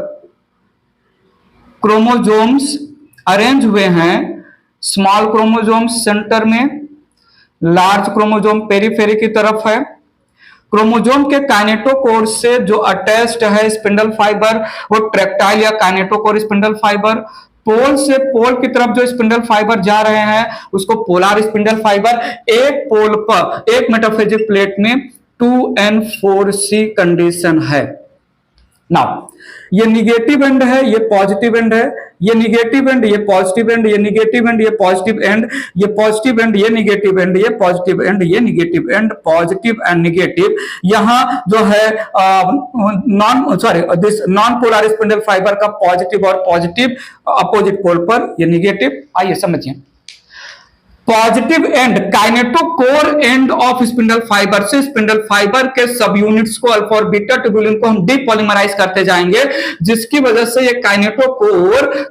क्रोमोसोम्स अरेंज हुए हैं। स्मॉल क्रोमोसोम सेंटर में, लार्ज क्रोमोसोम पेरीफेरी की तरफ है। क्रोमोसोम के काइनेटोकोर से जो अटैच्ड है स्पिंडल फाइबर वो ट्रैक्टाइल या काइनेटोकोर स्पिंडल फाइबर। पोल से पोल की तरफ जो स्पिंडल फाइबर जा रहे हैं उसको पोलर स्पिंडल फाइबर। एक पोल पर एक मेटाफेजिक प्लेट में 2n4C कंडीशन है। नाउ ये निगेटिव एंड है, ये पॉजिटिव एंड है, ये निगेटिव एंड, ये पॉजिटिव एंड, ये निगेटिव एंड, ये पॉजिटिव एंड, ये पॉजिटिव एंड, ये निगेटिव एंड, ये पॉजिटिव एंड, ये negative and, positive and negative. यहां जो है नॉन पोलर स्पिंडल फाइबर का पॉजिटिव और पॉजिटिव अपोजिट पोल पर ये निगेटिव। आइए समझिए। Positive and kinetochore end of spindle fibre से स्पिंडल फाइबर के सब यूनिट्स को अल्फा और बीटा ट्यूबुलिन को हम डीपॉलीमराइज करते जाएंगे, जिसकी वजह से ये काइनेटोकोर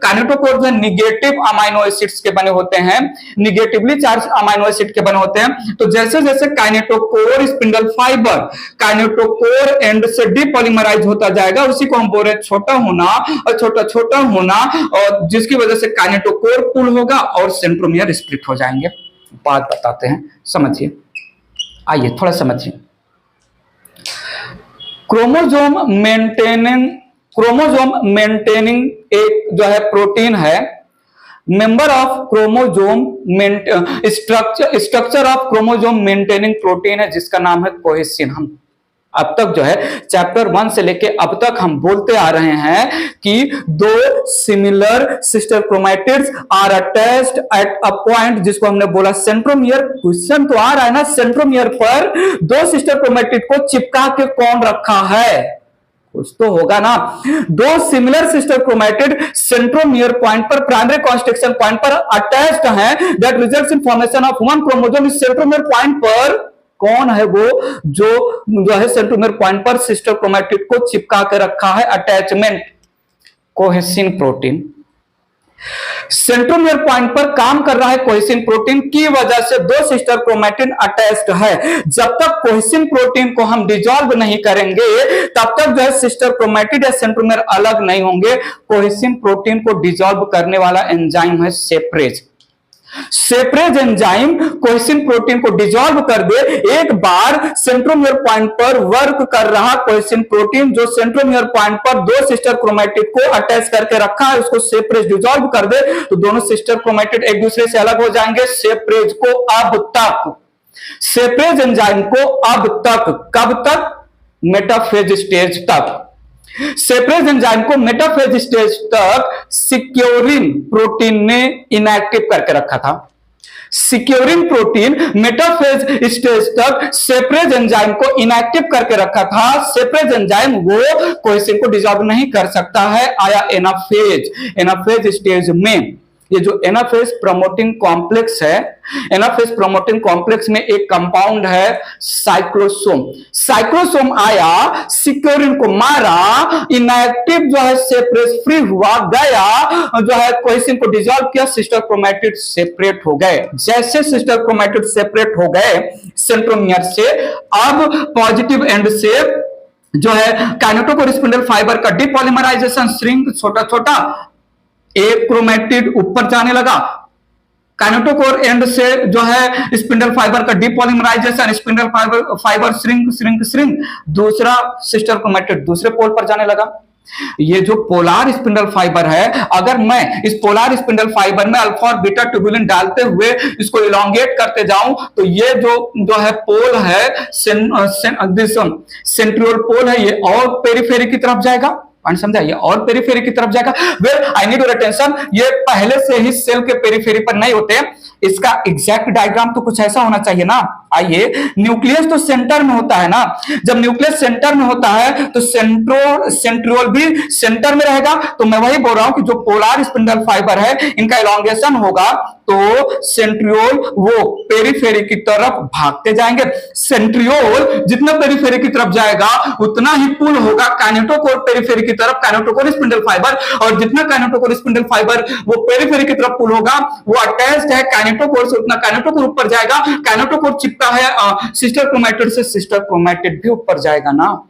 जो निगेटिव अमाइनो एसिड्स के बने होते हैं, निगेटिवली चार्ज अमाइनो एसिड के बने होते हैं। तो जैसे जैसे kinetochore spindle fibre kinetochore and से डीपॉलीमराइज होता जाएगा, उसी को हम बोल रहे छोटा होना और छोटा होना, और जिसकी वजह से काइनेटोकोर पुल होगा और सेंट्रोमियर स्प्लिट हो जाएंगे। बात बताते हैं, समझिए। आइए थोड़ा समझिए। क्रोमोसोम मेंटेनिंग एक जो है प्रोटीन है, member of chromosome structure of chromosome maintaining protein है जिसका नाम है कोहेसिन। हम अब तक जो है चैप्टर 1 से लेके अब तक हम बोलते आ रहे हैं कि 2 similar sister chromatids are attached at a point, जिसको हमने बोला सेंट्रोमियर। क्वेश्चन तो आ रहा है ना, सेंट्रोमियर पर 2 सिस्टर क्रोमैटिड को चिपका के कौन रखा है, कुछ तो होगा ना। 2 similar sister chromatid centromere point पर, प्राइमरी कॉन्स्ट्रक्शन पॉइंट पर अटैच्ड हैं, that results in formation of one chromosome. इस सेंट्रोमियर पॉइंट पर कौन है वो जो है सेंट्रोमियर पॉइंट पर सिस्टर क्रोमैटिड को चिपका के रखा है, अटैचमेंट, कोहेसिन प्रोटीन। सेंट्रोमियर पॉइंट पर काम कर रहा है कोहेसिन प्रोटीन की वजह से 2 सिस्टर क्रोमैटिन अटैच्ड है। जब तक कोहेसिन प्रोटीन को हम डिसॉल्व नहीं करेंगे तब तक जो है सिस्टर क्रोमैटिड या सेंट्रोमियर अलग नहीं होंगे। कोहेसिन प्रोटीन को डिसॉल्व करने वाला एंजाइम है सेपरेज। सेपरेज एंजाइम कोहेसिन प्रोटीन को डिसॉल्व कर दे। एक बार सेंट्रोमियर पॉइंट पर वर्क कर रहा कोहेसिन प्रोटीन जो सेंट्रोमियर पॉइंट पर दो सिस्टर क्रोमैटिड को अटैच करके रखा है, उसको सेपरेज डिसॉल्व कर दे तो दोनों सिस्टर क्रोमैटिड एक दूसरे से अलग हो जाएंगे। सेपरेज को अब तक, सेपरेज एंजाइम को अब तक, कब तक? मेटाफेज स्टेज तक। सेपरेज एंजाइम को मेटाफेज स्टेज तक सिक्योरिन प्रोटीन ने इनएक्टिव करके रखा था। सिक्योरिन प्रोटीन मेटाफेज स्टेज तक सेपरेज एंजाइम को इनएक्टिव करके रखा था। सेपरेज एंजाइम वो कोहेसिन को डिसॉल्व नहीं कर सकता है। आया एनाफेज, एनाफेज स्टेज में ये जो एनाफेज प्रमोटिंग कॉम्प्लेक्स है, एनाफेज प्रमोटिंग कॉम्प्लेक्स में एक कंपाउंड है साइक्लोसोम। साइक्लोसोम आया, सिक्योरिन को मारा, इनएक्टिव जो है सेपरेज फ्री हुआ, गया जो है कोहेसिन को डिसॉल्व किया, सिस्टर क्रोमैटिड सेपरेट हो गए। जैसे सिस्टर क्रोमैटिड सेपरेट हो गए सेंट्रोमियर से, अब पॉजिटिव एंड से जो है काइनेटोकोर स्पिंडल फाइबर का डिपॉलीमराइजेशन, श्रिंक छोटा छोटा, एक क्रोमैटिड ऊपर जाने लगा। काइनेटोकोर एंड से जो है स्पिंडल फाइबर का depolymerisation, spindle fibre shrink shrink shrink, दूसरा सिस्टर क्रोमैटिड दूसरे पोल पर जाने लगा। ये जो पोलार स्पिंडल फाइबर है, अगर मैं इस पोलार स्पिंडल फाइबर में अल्फा और बीटा ट्यूबुलिन डालते हुए इसको इलोंगेट करते जाऊं तो ये जो है पोल है सेंट्रियोल पोल है, ये और पेरिफेरी की तरफ जाएगा। समझा? ये और पेरिफेरी की तरफ जाएगा। Well I need your attention, ये पहले से ही सेल के पेरिफेरी पर नहीं होते। इसका एग्जैक्ट डायग्राम तो कुछ ऐसा होना चाहिए ना। आइए, न्यूक्लियस तो सेंटर में होता है ना, जब न्यूक्लियस सेंटर में होता है तो सेंट्रियोल भी सेंटर में रहेगा। तो मैं वही बोल रहा हूं कि जो पोलार स्पिंडल फाइबर है इनका इलॉन्गेशन होगा तो सेंट्रियोल वो पेरिफेरी की तरफ भागते जाएंगे। सेंट्रियोल जितना पेरिफेरी की तरफ जाएगा उतना ही पुल होगा काइनेटोकोर पेरिफेरी की तरफ, काइनेटोकोर स्पिंडल फाइबर, और जितना काइनेटोकोर स्पिंडल फाइबर वो पेरिफेरी की तरफ पुल होगा, वो अटैच्ड है काइनेटोकोर से, उतना काइनेटोकोर ऊपर जाएगा। काइनेटोकोर चिपका है सिस्टर क्रोमैटिड से, सिस्टर क्रोमैटिड भी ऊपर जाएगा ना।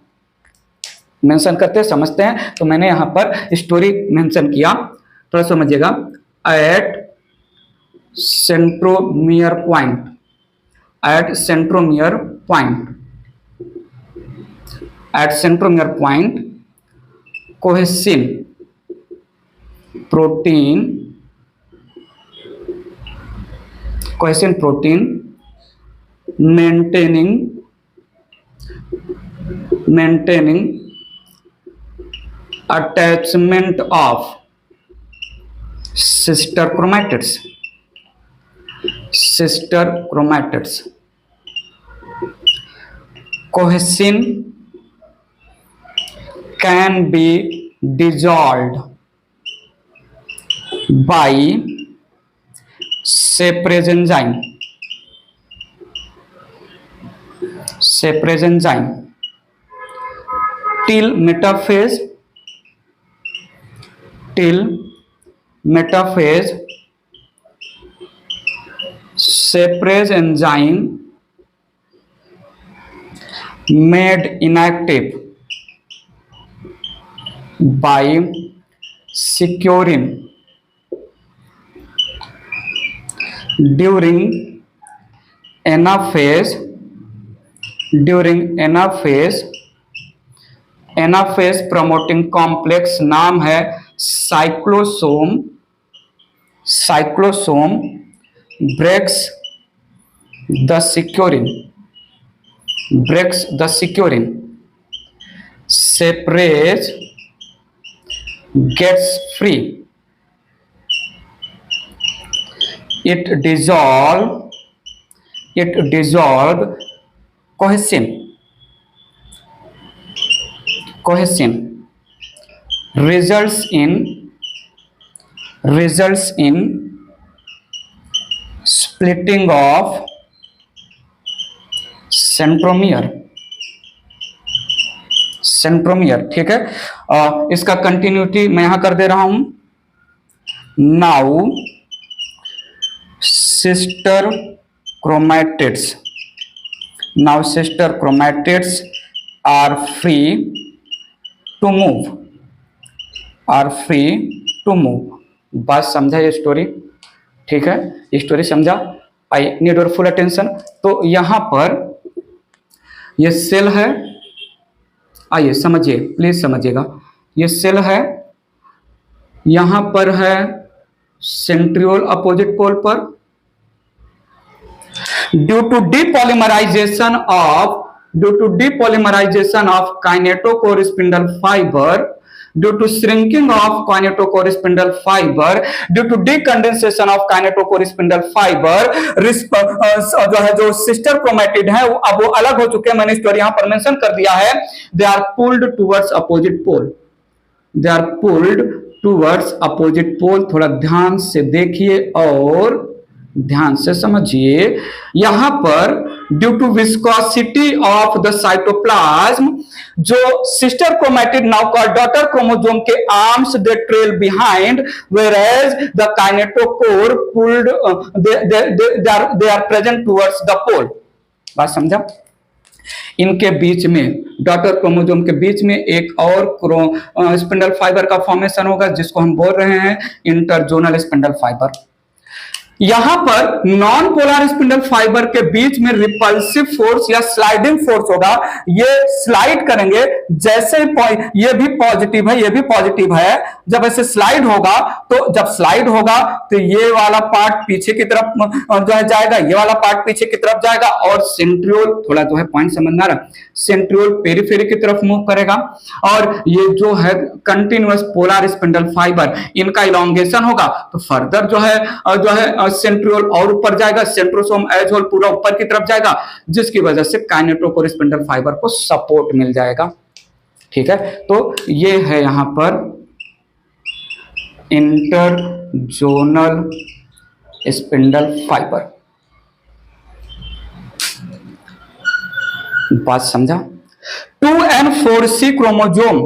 मेंशन करते समझते हैं, तो मैंने यहां पर स्टोरी मेंशन किया, थोड़ा समझिएगा। At centromere point, at centromere point, at centromere point cohesin protein, cohesin protein maintaining attachment of sister chromatids, cohesin can be dissolved by separase enzyme, till metaphase separase enzyme made inactive by securin during anaphase promoting complex, नाम है cyclosome breaks the securin, separase gets free, it dissolve cohesin results in splitting of centromere, ठीक है। इसका continuity मैं यहां कर दे रहा हूं। Now sister chromatids are free to move, बस समझा ये स्टोरी। ठीक है, स्टोरी समझा? आई नीड योर फुल अटेंशन। तो यहां पर ये सेल है, आइए समझिए, प्लीज समझिएगा। ये सेल है, यहां पर है सेंट्रियोल अपोजिट पोल पर। Due to depolymerization of kinetochore spindle fiber, due to shrinking of kinetochore spindle fiber, due to decondensation of kinetochore spindle fiber, जो है जो सिस्टर क्रोमेटिड है अब वो अलग हो चुके हैं। मैंने स्टोरी यहां पर मेंशन कर दिया है। They are pulled towards opposite pole, they are pulled towards opposite pole. थोड़ा ध्यान से देखिए और ध्यान से समझिए। यहां पर due to viscosity of the cytoplasm, जो sister chromatid now called daughter chromosome के arms they trail behind, whereas the kinetochore pulled they are present towards the pole. बात समझा? इनके बीच में, डॉटर क्रोमोसोम के बीच में एक और स्पिंडल फाइबर का फॉर्मेशन होगा जिसको हम बोल रहे हैं इंटरजोनल स्पिंडल फाइबर। यहां पर नॉन पोलर स्पिंडल फाइबर के बीच में रिपल्सिव फोर्स या स्लाइडिंग फोर्स होगा। ये स्लाइड करेंगे, जैसे ये भी पॉजिटिव है, ये भी पॉजिटिव है। जब ऐसे स्लाइड होगा तो जब स्लाइड होगा तो ये वाला पार्ट पीछे की तरफ जो है जाएगा, ये वाला पार्ट पीछे की तरफ जाएगा और सेंट्रियोल, थोड़ा जो है पॉइंट समझना रहा, सेंट्रियोल पेरिफेरी की तरफ मूव करेगा। और ये जो है कंटिन्यूअस पोलर स्पिंडल फाइबर, इनका इलॉन्गेशन होगा तो फर्दर जो है सेंट्रियोल और ऊपर जाएगा, सेंट्रोसोम एज होल पूरा ऊपर की तरफ जाएगा, जिसकी वजह से काइनेटोकोर स्पिंडल फाइबर को सपोर्ट मिल जाएगा। ठीक है, तो ये है यहां पर इंटरजोनल स्पिंडल फाइबर। बात समझा? 2n4c क्रोमोजोम,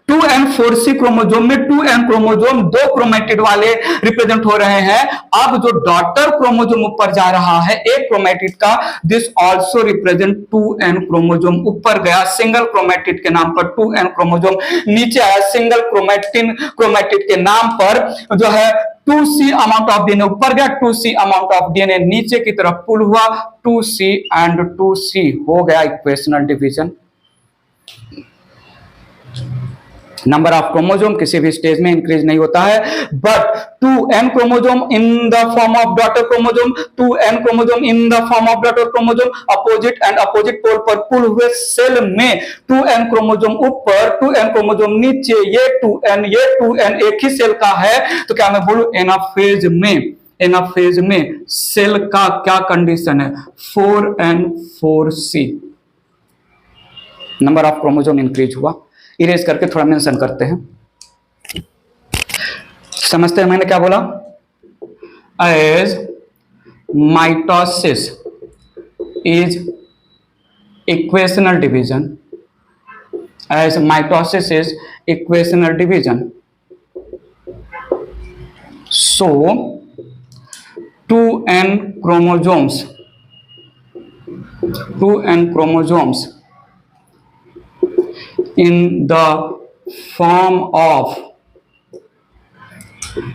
2n4c क्रोमोजोम में 2n क्रोमोजोम दो क्रोमेटिड वाले रिप्रेजेंट हो रहे हैं। अब जो डॉटर क्रोमोजोम ऊपर जा रहा है एक क्रोमेटिड का, this also represent 2n chromosome. ऊपर गया सिंगल क्रोमेटिड के नाम पर 2n क्रोमोजोम, नीचे आया सिंगल क्रोमेटिड के नाम पर जो है 2c अमाउंट ऑफ डीएनए ऊपर गया, 2c अमाउंट ऑफ डीएनए नीचे की तरफ पुल हुआ, 2c एंड 2c हो गया equational division. Number of chromosome किसी भी स्टेज में इंक्रीज नहीं होता है, but 2n chromosome in the form of daughter chromosome, 2n chromosome in the form of daughter chromosome opposite end opposite pole पर pull हुए सेल में 2n क्रोमोजोम ऊपर, 2n क्रोमोजोम नीचे, ये 2n एक ही सेल का है। तो क्या मैं बोलूं एनाफेज में सेल का क्या कंडीशन है? 4n4c, number of chromosome increase हुआ। इरेज करके थोड़ा मेंशन करते हैं, समझते हैं मैंने क्या बोला? As mitosis is equational division, as mitosis is equational division, so 2n chromosomes in the form of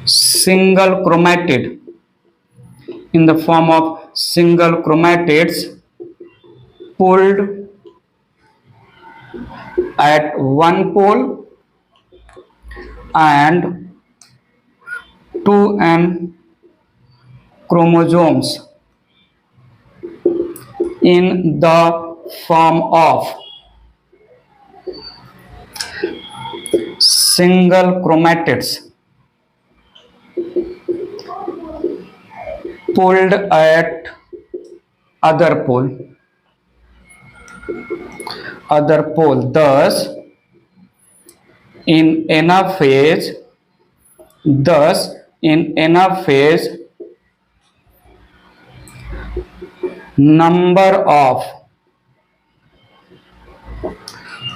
single chromatids pulled at one pole and 2n chromosomes in the form of single chromatids pulled at other pole, thus in anaphase number of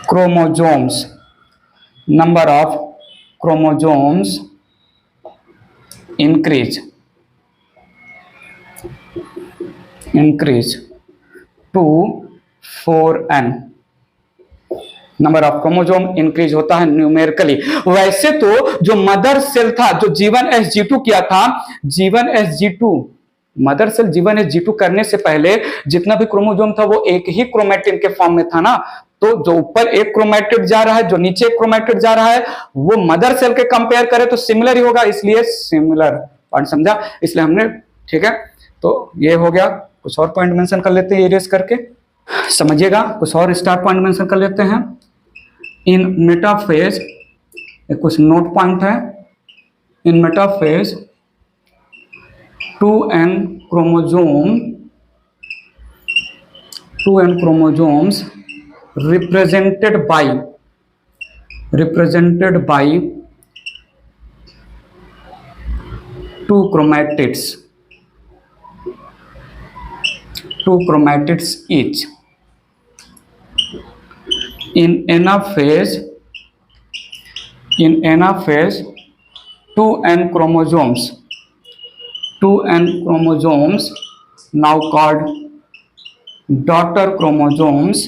chromosomes increase to 4n, number of chromosome increase होता है numerically. वैसे तो जो mother cell था, जो जीवन G2 किया था, जीवन G2 मदर सेल जीवन G2 करने से पहले जितना भी क्रोमोसोम था वो एक ही क्रोमैटिन के फॉर्म में था ना। तो जो ऊपर एक क्रोमैटिड जा रहा है, जो नीचे एक क्रोमैटिड जा रहा है, वो मदर सेल के कंपेयर करें तो सिमिलर ही होगा, इसलिए सिमिलर पॉइंट समझा, इसलिए हमने, ठीक है। तो ये हो गया। कुछ और पॉइंट मेंशन कर लेते हैं इरेज करके, समझिएगा। कुछ और स्टार पॉइंट मेंशन कर लेते हैं। इन मेटाफेज कुछ नोट पॉइंट है। In metaphase 2n chromosomes represented by two chromatids each. In anaphase 2n chromosomes, now called daughter chromosomes,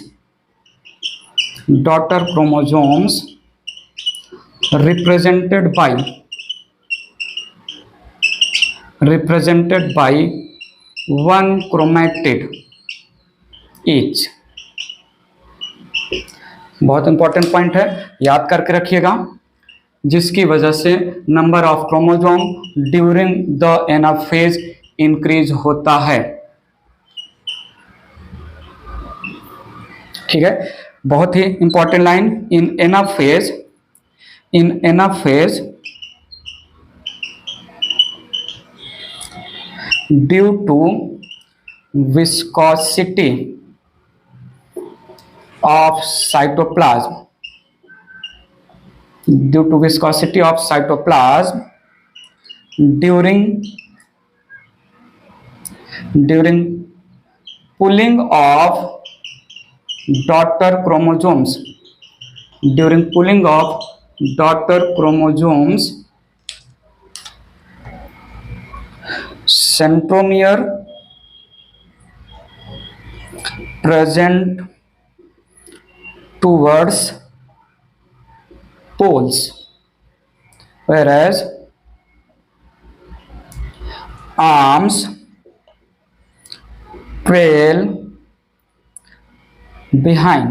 represented by one chromatid each. बहुत इंपॉर्टेंट पॉइंट है, याद करके रखिएगा, जिसकी वजह से number of chromosome during the anaphase increase होता है। ठीक है, बहुत ही important line. In anaphase due to viscosity of cytoplasm, during pulling of daughter chromosomes, centromere present towards poles, whereas arms trail behind,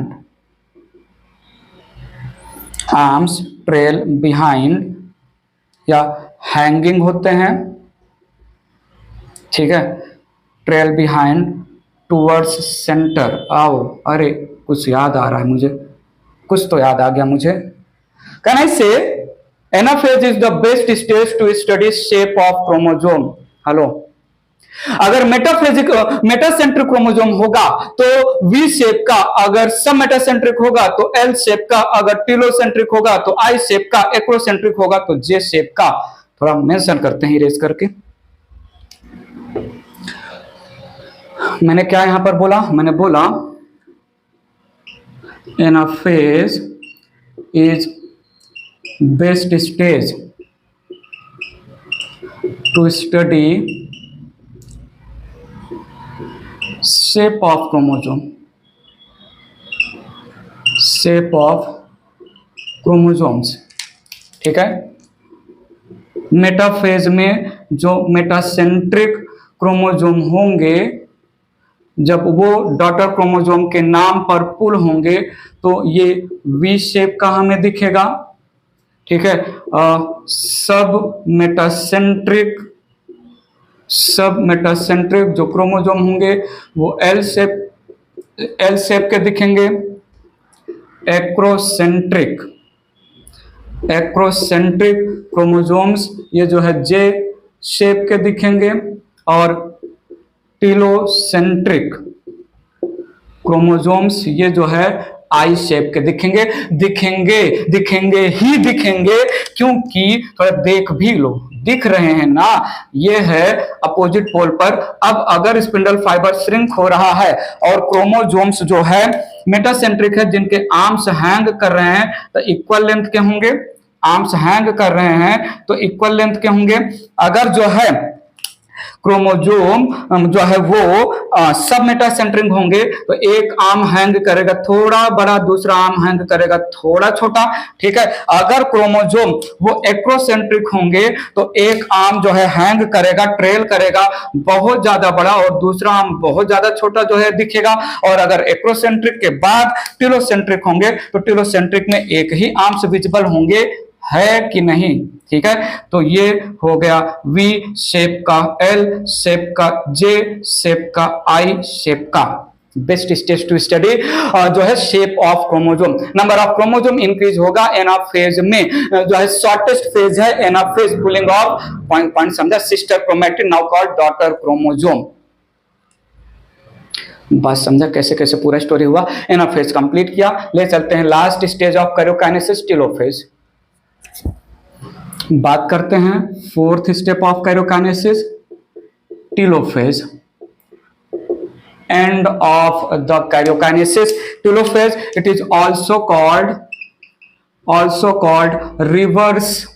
या हैंगिंग होते हैं। ठीक है, ट्रेल बिहाइंड टूवर्ड्स सेंटर। आओ, अरे कुछ याद आ रहा है मुझे, कुछ तो याद आ गया मुझे। Can I say anaphase is the best stage to study shape of chromosome. Hello, अगर मेटासेंट्रिक क्रोमोसोम होगा तो वी शेप का, अगर सब मेटासेंट्रिक होगा तो एल शेप का, अगर टीलोसेंट्रिक होगा तो आई शेप का, एक्रोसेंट्रिक होगा तो जे शेप का। थोड़ा मेंशन करते हैं इरेज करके। मैंने क्या यहां पर बोला? मैंने बोला anaphase is best stage to study shape of chromosomes. ठीक है, मेटाफेज में जो मेटासेंट्रिक क्रोमोसोम होंगे, जब वो डॉटर क्रोमोसोम के नाम पर पुल होंगे तो ये वी शेप का हमें दिखेगा। ठीक है, सब मेटासेंट्रिक जो क्रोमोसोम होंगे वो एल शेप के दिखेंगे। एक्रोसेंट्रिक क्रोमोसोम्स ये जो है जे शेप के दिखेंगे, और टीलोसेंट्रिक क्रोमोसोम्स ये जो है आई शेप के दिखेंगे। क्योंकि थोड़ा देख भी लो, दिख रहे हैं ना, ये है अपोजिट पोल पर। अब अगर स्पिंडल फाइबर श्रिंक हो रहा है और क्रोमोसोम्स जो है मेटासेंट्रिक है, जिनके आर्म्स हैंग कर रहे हैं तो इक्वल लेंथ के होंगे। आर्म्स हैंग कर रहे हैं तो इक्वल लेंथ के होंगे। अगर जो है क्रोमोजोम जो है वो सब मेटासेंट्रिक होंगे, तो एक आर्म हैंग करेगा थोड़ा बड़ा, दूसरा आर्म हैंग करेगा थोड़ा छोटा, ठीक है। अगर क्रोमोजोम वो एक्रोसेंट्रिक होंगे तो एक आर्म जो है हैंग करेगा, ट्रेल करेगा बहुत ज्यादा बड़ा, और दूसरा आर्म बहुत ज्यादा छोटा जो है दिखेगा। और अगर एक्रोसेंट्रिक के बाद टिलोसेंट्रिक होंगे तो टिलोसेंट्रिक में एक ही आर्म्स विजिबल होंगे, है कि नहीं, ठीक है। तो ये हो गया वी शेप का, एल शेप का, जे शेप का, आई शेप का। बेस्ट स्टेज टू स्टडी जो है shape of chromosome. Number of chromosome increase होगा एनाफेज में, जो है शॉर्टेस्ट फेज है एनाफेज, पुलिंग ऑफ पॉइंट समझा, sister chromatin now called daughter chromosome. बात समझा कैसे कैसे पूरा स्टोरी हुआ। एनाफेज कंप्लीट किया, ले चलते हैं last stage of karyokinesis, telophase. बात करते हैं fourth step of karyokinesis, telophase. End of the karyokinesis, telophase, it is also called reverse,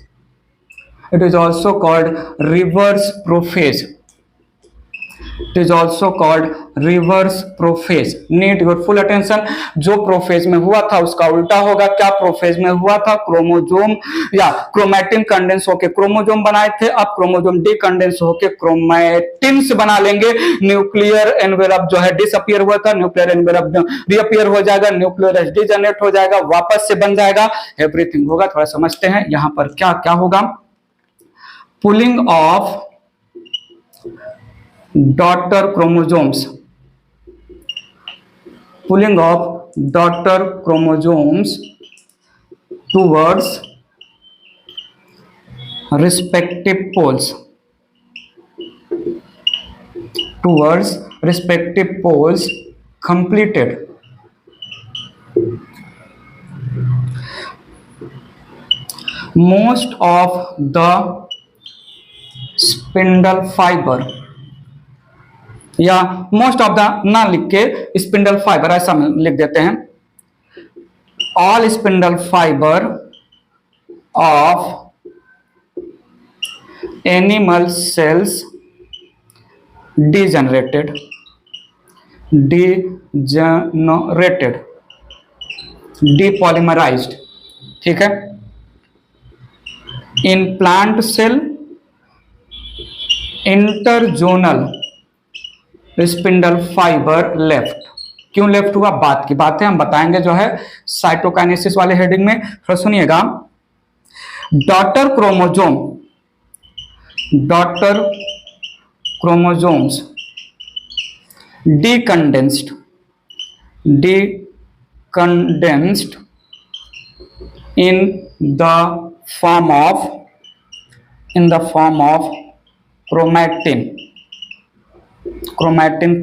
it is also called reverse prophase, it is also called reverse prophase. Need your full attention। जो prophase में हुआ था उसका उल्टा होगा। क्या prophase में हुआ था? क्रोमोजोम या क्रोमैटिन कंडेंस होके क्रोमोजोम बनाए थे, अब क्रोमोजोम डिकंडेंस होके क्रोमैटिन्स बना लेंगे। न्यूक्लियर एनवेलप जो है डिसअपियर हुआ था, न्यूक्लियर एनवेलप रीअपियर हो जाएगा, न्यूक्लियर डिजनरेट हो जाएगा, वापस से बन जाएगा, एवरीथिंग होगा। थोड़ा समझते हैं यहां पर क्या क्या होगा। Pulling of daughter chromosomes, pulling of daughter chromosomes towards respective poles, completed most of the spindle fiber, या मोस्ट ऑफ द ना लिख के स्पिंडल फाइबर ऐसा लिख देते हैं, all spindle fibre of animal cells degenerated, depolymerised, ठीक है। In plant cell interzonal spindle fibre left. क्यों लेफ्ट हुआ? बात की बात है, हम बताएंगे जो है साइटोकाइनेसिस वाले हेडिंग में। फिर सुनिएगा, daughter chromosomes decondensed in the form of chromatin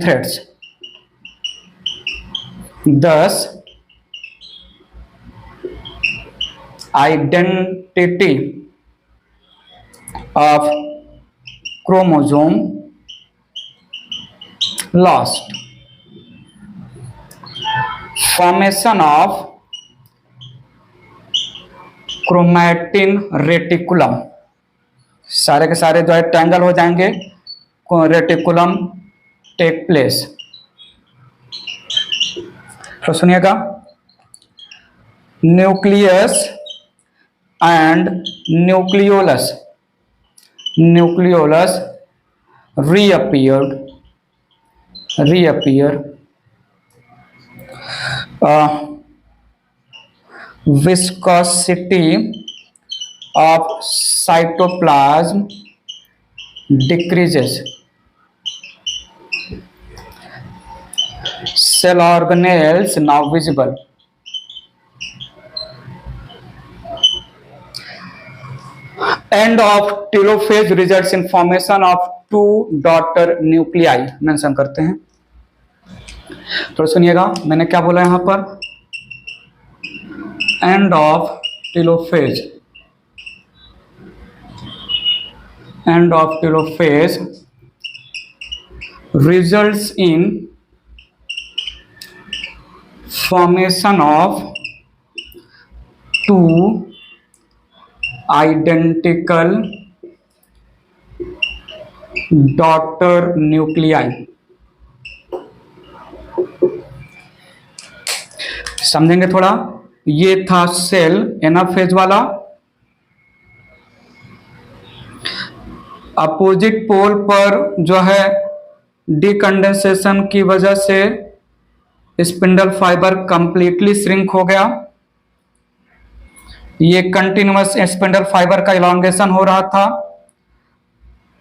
threads. Thus, identity of chromosome lost. Formation of chromatin reticulum, सारे के सारे जो है टैंगल हो जाएंगे, रेटिकुलम टेक प्लेस। तो सुनिएगा, nucleus and nucleolus reappear viscosity of cytoplasm decreases, cell organelles now visible. End of telophase results in formation of two daughter nuclei mention करते हैं। तो सुनिएगा, मैंने क्या बोला यहां पर, end of telophase results in formation of two identical daughter nuclei. समझेंगे थोड़ा। ये था सेल एनाफेज वाला, अपोजिट पोल पर जो है डिकंडेंसेशन की वजह से स्पिंडल फाइबर कंप्लीटली श्रिंक हो गया। ये कंटिन्यूअस स्पिंडल फाइबर का इलॉन्गेशन हो रहा था।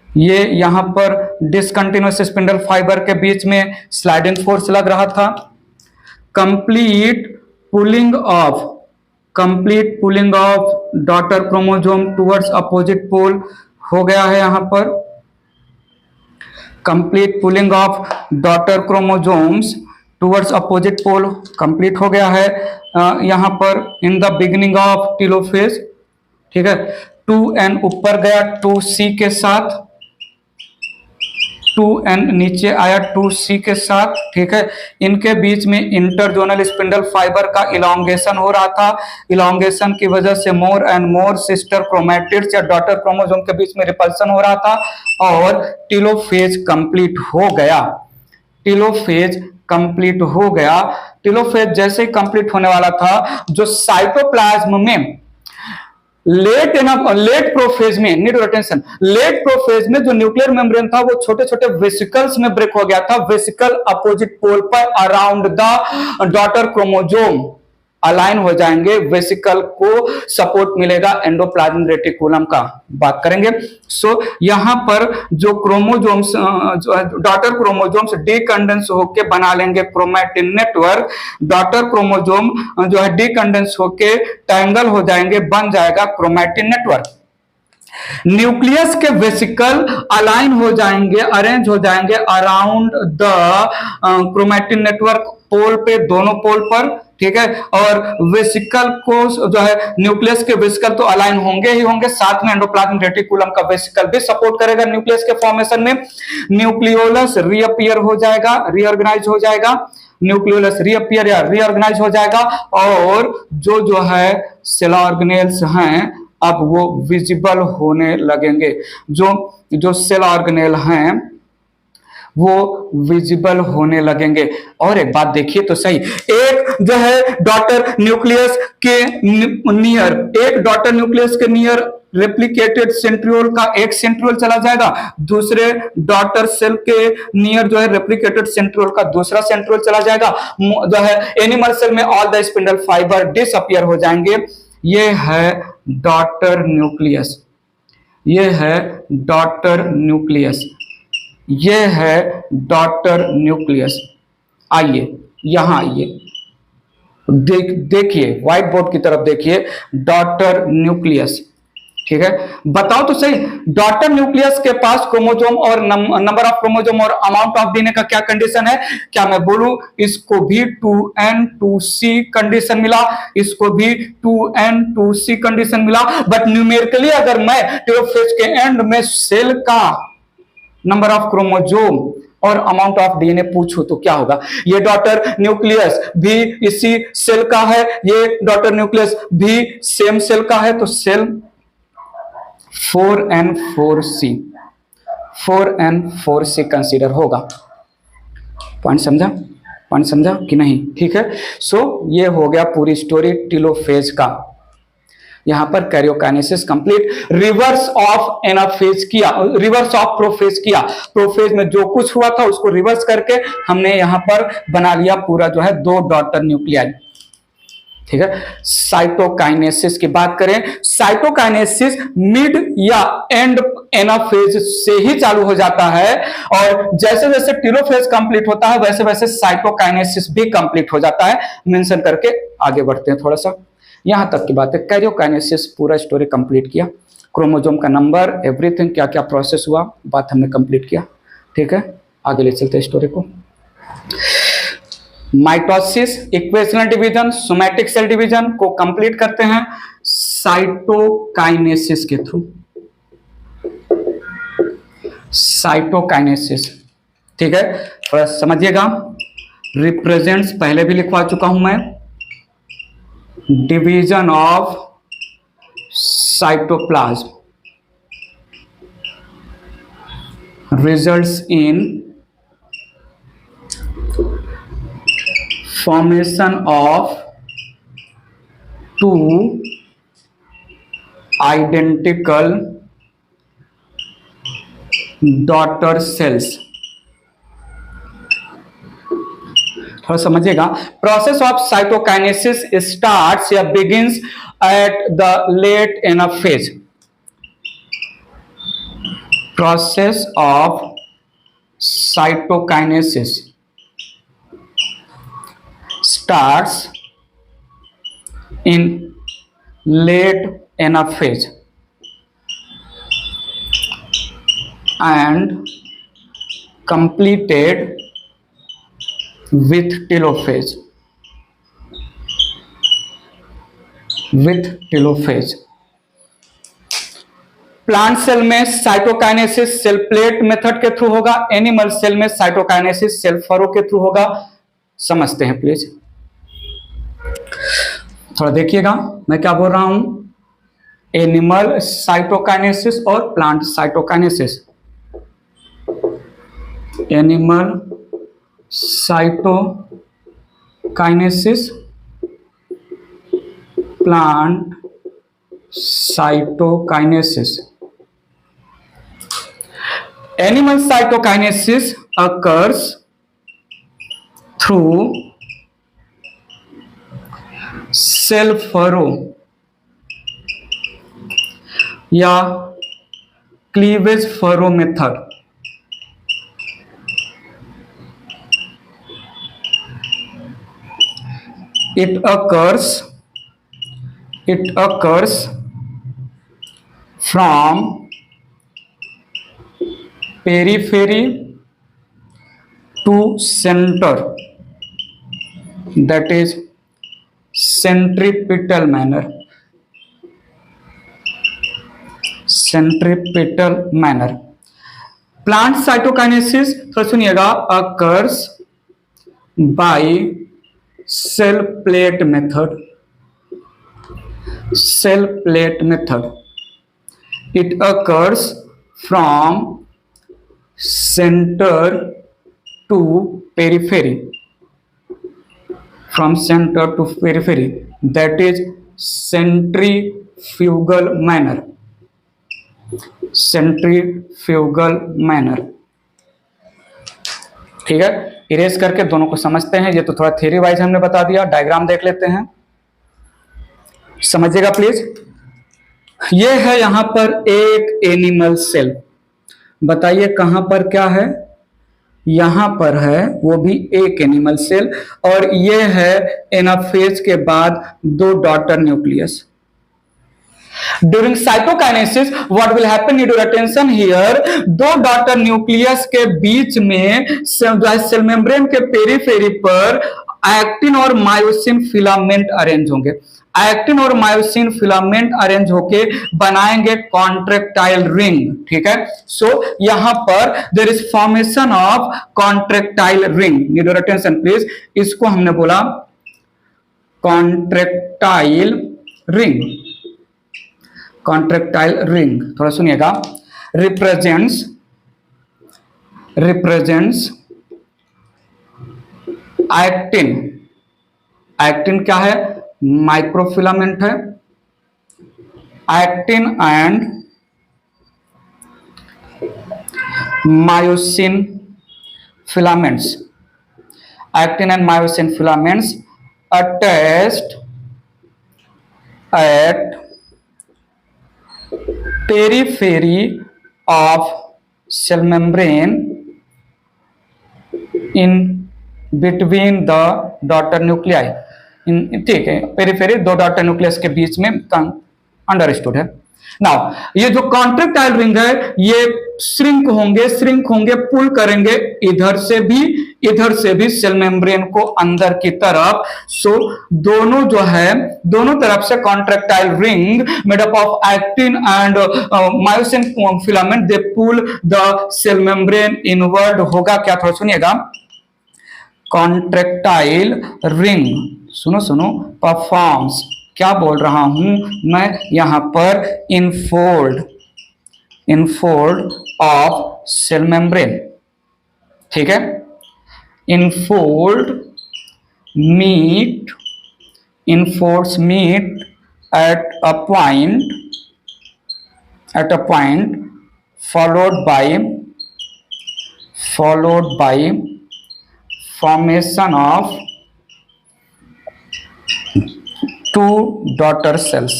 ये यहां पर डिसकंटिन्यूअस स्पिंडल फाइबर के बीच में स्लाइडिंग फोर्स लग रहा था। Complete pulling of daughter chromosome towards opposite pole हो गया है। यहां पर complete pulling of daughter chromosomes towards opposite pole complete हो गया है यहां पर in the beginning of telophase. ठीक है, 2n ऊपर गया 2c के साथ, 2n नीचे आया 2c के साथ। ठीक है, इनके बीच में इंटरजोनल स्पिंडल फाइबर का इलॉन्गेशन हो रहा था। इलॉन्गेशन की वजह से more and more sister chromatids या डॉटर क्रोमोसोम के बीच में रिपल्सन हो रहा था और टेलोफेज कंप्लीट हो गया। टेलोफेज कंप्लीट हो गया। टेलोफेज जैसे ही कंप्लीट होने वाला था, जो साइटोप्लाज्म में लेट प्रोफेज में, नीड अटेंशन, लेट प्रोफेज में जो न्यूक्लियर मेम्ब्रेन था वो छोटे छोटे वेसिकल्स में ब्रेक हो गया था। वेसिकल अपोजिट पोल पर around the daughter chromosome align हो जाएंगे। वेसिकल को सपोर्ट मिलेगा एंडोप्लाज्मिक रेटिकुलम का, बात करेंगे। सो यहां पर जो क्रोमोसोम्स, डॉटर क्रोमोसोम्स डीकंडेंस होके बना लेंगे क्रोमैटिन नेटवर्क। डॉटर क्रोमोसोम जो है डीकंडेंस होके टैंगल हो जाएंगे, बन जाएगा क्रोमैटिन नेटवर्क। न्यूक्लियस के वेसिकल अलाइन हो जाएंगे, अरेंज हो जाएंगे अराउंड द क्रोमैटिन नेटवर्क पोल पे, दोनों पोल पर। ठीक है, और वेसिकल को जो है न्यूक्लियस के वेसिकल तो अलाइन होंगे ही होंगे, साथ में एंडोप्लाज्मिक रेटिकुलम का वेसिकल भी सपोर्ट करेगा न्यूक्लियस के फॉर्मेशन में। न्यूक्लियोलस रीअपियर हो जाएगा, रीऑर्गेनाइज हो जाएगा। न्यूक्लियोलस रीअपियर या रीऑर्गेनाइज हो जाएगा और जो है सेल ऑर्गेनेल्स हैं अब वो विजिबल होने लगेंगे। जो सेल ऑर्गेनेल हैं वो विजिबल होने लगेंगे। और एक बात देखिए तो सही, एक जो है डॉटर न्यूक्लियस के नियर, एक डॉटर न्यूक्लियस के नियर रेप्लिकेटेड सेंट्रियोल का एक सेंट्रियोल चला जाएगा, दूसरे डॉटर सेल के नियर जो है रेप्लिकेटेड सेंट्रियोल का दूसरा सेंट्रियोल चला जाएगा। जो है एनिमल सेल में all the spindle fibre disappear हो जाएंगे। ये है डॉटर न्यूक्लियस, ये है डॉटर न्यूक्लियस, ये है डॉटर न्यूक्लियस। आइए यहां आइए, देखिए व्हाइट बोर्ड की तरफ देखिए, डॉटर न्यूक्लियस। ठीक है, बताओ तो सही, डॉटर न्यूक्लियस के पास क्रोमोसोम और नंबर ऑफ क्रोमोसोम और अमाउंट ऑफ डीएनए का क्या कंडीशन है? क्या मैं बोलूं इसको भी 2n 2c कंडीशन मिला, इसको भी 2n 2c कंडीशन मिला। बट न्यूमेरिकली अगर मैं टेलोफेज के एंड में सेल का नंबर ऑफ क्रोमोसोम और अमाउंट ऑफ डीएनए पूछो तो क्या होगा? ये डॉटर न्यूक्लियस भी इसी सेल का है, ये डॉटर न्यूक्लियस भी सेम सेल का है, तो cell 4n 4c, 4n 4c consider होगा। पॉइंट समझा? पॉइंट समझा कि नहीं? ठीक है, सो ये हो गया पूरी स्टोरी टेलोफेज का। यहां पर karyokinesis complete. Reverse of anaphase किया, रिवर्स ऑफ प्रोफेज किया। प्रोफेज में जो कुछ हुआ था उसको रिवर्स करके हमने यहां पर बना लिया पूरा जो है दो डॉटर न्यूक्लियाई। ठीक है, साइटोकाइनेसिस की बात करें, साइटोकाइनेसिस मिड या एंड एनाफेज से ही चालू हो जाता है और जैसे जैसे टेलोफेज कंप्लीट होता है वैसे वैसे साइटोकाइनेसिस भी कंप्लीट हो जाता है। मेंशन करके आगे बढ़ते हैं थोड़ा सा। यहां तक की बात है, कैरियोकाइनेसिस पूरा स्टोरी कंप्लीट किया, क्रोमोसोम का नंबर, एवरीथिंग, क्या क्या प्रोसेस हुआ, बात हमने कंप्लीट किया। ठीक है, आगे ले चलते हैं स्टोरी को। Mitosis, equational division, somatic cell division को कंप्लीट करते हैं साइटोकाइनेसिस के थ्रू। साइटोकाइनेसिस, ठीक है, थोड़ा समझिएगा। रिप्रेजेंट्स पहले भी लिखवा चुका हूं मैं, division of cytoplasm. results in formation of two identical daughter cells। थोड़ा समझिएगा, प्रोसेस ऑफ साइटोकाइनेसिस स्टार्ट्स या begins at the late anaphase. Process of cytokinesis starts in late enough phase and completed with telophase। Plant cell में cytokinesis cell plate method के through होगा, animal cell में cytokinesis cell furrow के through होगा। समझते हैं please, थोड़ा देखिएगा मैं क्या बोल रहा हूं। एनिमल साइटोकाइनेसिस और plant cytokinesis. Animal cytokinesis, plant cytokinesis. Animal cytokinesis occurs through cell furrow या cleavage furrow method। It occurs from periphery to center, that is centripetal manner। Plant cytokinesis थोड़ा सुनिएगा, occurs by cell plate method। It occurs from center to periphery, that is centrifugal manner। ठीक है, erase करके दोनों को समझते हैं। ये तो थोड़ा थ्योरी वाइज हमने बता दिया, डायग्राम देख लेते हैं, समझिएगा प्लीज। ये है यहां पर एक एनिमल सेल, बताइए कहां पर क्या है, यहां पर है, वो भी एक एनिमल सेल। और ये है एनाफेज के बाद दो daughter nucleus. During cytokinesis what will happen, need your attention here, दो डॉटर न्यूक्लियस के बीच में सेल मेम्ब्रेन के पेरीफेरी पर एक्टिन और मायोसिन फिलामेंट अरेंज होंगे। एक्टिन और मायोसिन फिलामेंट अरेंज होके बनाएंगे कॉन्ट्रेक्टाइल रिंग। ठीक है, सो यहां पर there is formation of contractile ring. Need your attention please, इसको हमने बोला कॉन्ट्रेक्टाइल रिंग। कॉन्ट्रेक्टाइल रिंग थोड़ा सुनिएगा, रिप्रेजेंट्स एक्टिन। एक्टिन क्या है, माइक्रोफिलामेंट है। Actin and myosin filaments, actin and myosin filaments attached at periphery of cell membrane in between the daughter nuclei। ठीक है, पेरिफेरी दो डॉटर न्यूक्लियस के बीच में अंडरस्टूड है। नाउ ये जो कॉन्ट्रेक्टाइल रिंग है ये श्रिंक होंगे, पुल करेंगे इधर से भी सेल मेम्ब्रेन को अंदर की तरफ। सो दोनों जो है, दोनों तरफ से contractile ring made up of actin and myosin filament, they pull the cell membrane inward. होगा क्या, थोड़ा सुनिएगा, कॉन्ट्रेक्टाइल रिंग, सुनो परफॉर्म्स, क्या बोल रहा हूं मैं यहां पर, इनफोल्ड ऑफ सेल मेम्ब्रेन, ठीक है। Infold meet at a point followed by formation of two daughter cells,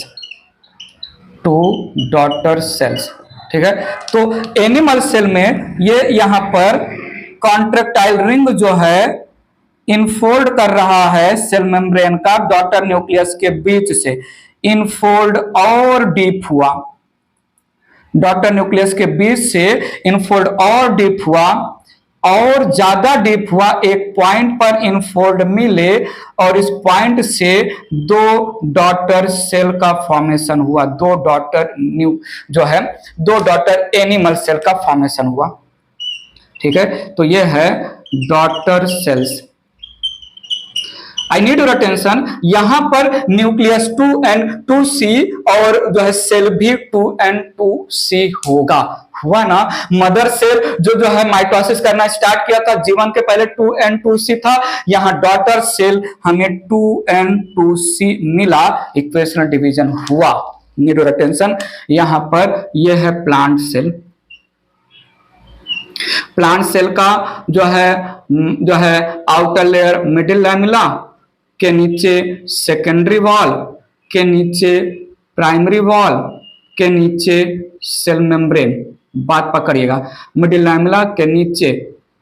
ठीक है। तो एनिमल सेल में ये यहां पर कॉन्ट्रेक्टाइल रिंग जो है इनफोल्ड कर रहा है सेल मेम्ब्रेन का डॉटर न्यूक्लियस के बीच से, इनफोल्ड और डीप हुआ, डॉटर न्यूक्लियस के बीच से इनफोल्ड और डीप हुआ, और ज्यादा डीप हुआ, एक पॉइंट पर इनफोल्ड मिले और इस पॉइंट से दो डॉटर सेल का फॉर्मेशन हुआ, दो डॉटर एनिमल सेल का फॉर्मेशन हुआ, ठीक है। तो ये है daughter cells. I need your attention, यहां पर न्यूक्लियस 2n2c और जो है सेल भी 2n2c होगा, हुआ ना। मदर सेल जो है माइटोसिस करना स्टार्ट किया था, जीवन के पहले 2n2c था, यहां डॉटर सेल हमें 2n2c मिला, इक्वेशनल डिवीजन हुआ। नीड योर अटेंशन, यहां पर यह है प्लांट सेल। प्लांट सेल का जो है आउटर लेयर मिडिल लैमेला के नीचे सेकेंडरी वॉल, के नीचे प्राइमरी वॉल, के नीचे सेल मेम्ब्रेन। बात पकड़िएगा, मिडिल लैमेला के नीचे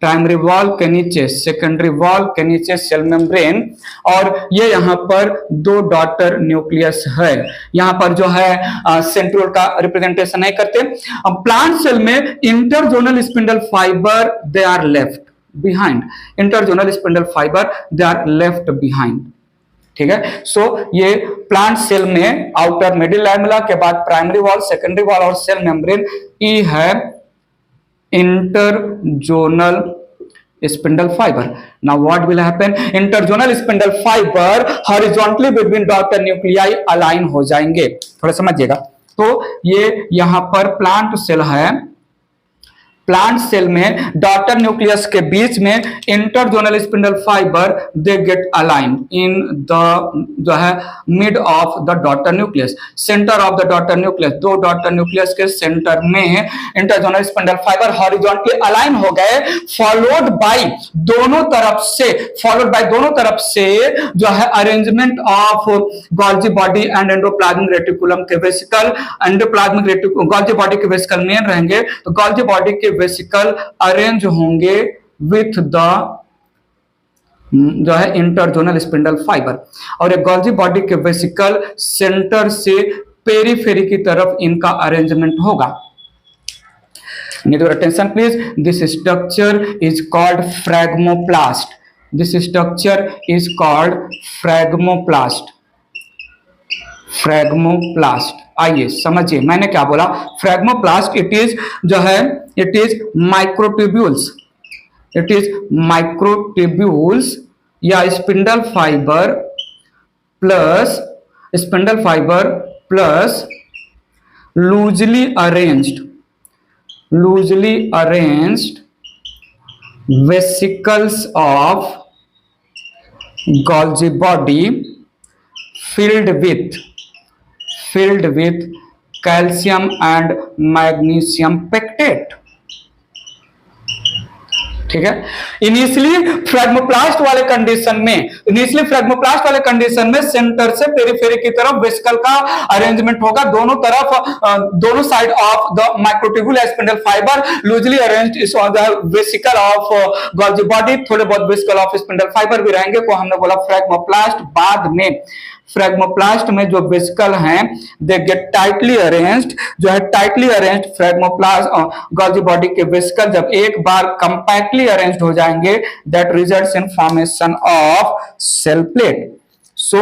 प्राइमरी वॉल, के नीचे सेकेंडरी वॉल, के नीचे सेल मेम्ब्रेन, और ये यहाँ पर दो डॉटर न्यूक्लियस है। यहाँ पर जो है सेंट्रोल का रिप्रेजेंटेशन नहीं करते। प्लांट सेल में interzonal spindle fibre they are left behind, interzonal spindle fibre they are left behind, ठीक है। सो ये प्लांट सेल में आउटर मिडिल लैमेला के बाद प्राइमरी वॉल, सेकेंडरी वॉल और सेल मेम्ब्रेन, ई है interzonal spindle fibre. Now what will happen, interzonal spindle fibre horizontally between daughter nuclei align हो जाएंगे, थोड़ा समझिएगा। तो ये यहां पर प्लांट सेल है, प्लांट सेल में डॉटर न्यूक्लियस के बीच में interzonal spindle fibre they get align in the जो है mid of the daughter nucleus, centre of the daughter nucleus, दो डॉटर न्यूक्लियस के सेंटर में interzonal spindle fibre horizontally align हो गए, फॉलोड बाय दोनों तरफ से जो है arrangement of Golgi body and endoplasmic reticulum के vesicle, endoplasmic reticulum Golgi body के वेसिकल मेन रहेंगे, तो गोल्जी बॉडी के वेसिकल अरेंज होंगे विथ द जो है इंटरजोनल स्पिंडल फाइबर, और एक गोल्जी बॉडी के वेसिकल सेंटर से पेरीफेरी की तरफ इनका अरेंजमेंट होगा। Need your attention please. This structure is called phragmoplast. This structure is called phragmoplast. Phragmoplast. आइए समझिए मैंने क्या बोला। फ्रैग्मोप्लास्ट इट इज जो है it is microtubules, it is microtubules या spindle fibre plus loosely arranged vesicles of Golgi body filled with calcium and magnesium pectate, ठीक है। इनिशियली फ्रैग्मोप्लास्ट वाले कंडीशन में सेंटर से पेरिफेरी की तरफ वेसिकल का अरेंजमेंट होगा, दोनों side of the microtubule spindle fibre loosely arranged is on the vesicle of Golgi body, थोड़े बहुत वेसिकल ऑफ स्पिंडल फाइबर भी रहेंगे, को हमने बोला फ्रैग्मोप्लास्ट। बाद में फ्रैग्मोप्लास्ट में जो वेसिकल हैं दे गेट टाइटली अरेंज्ड, जो है tightly arranged phragmoplast Golgi body के वेसिकल जब एक बार कंपैक्टली अरेंज्ड हो जाएंगे that results in formation of cell plate. So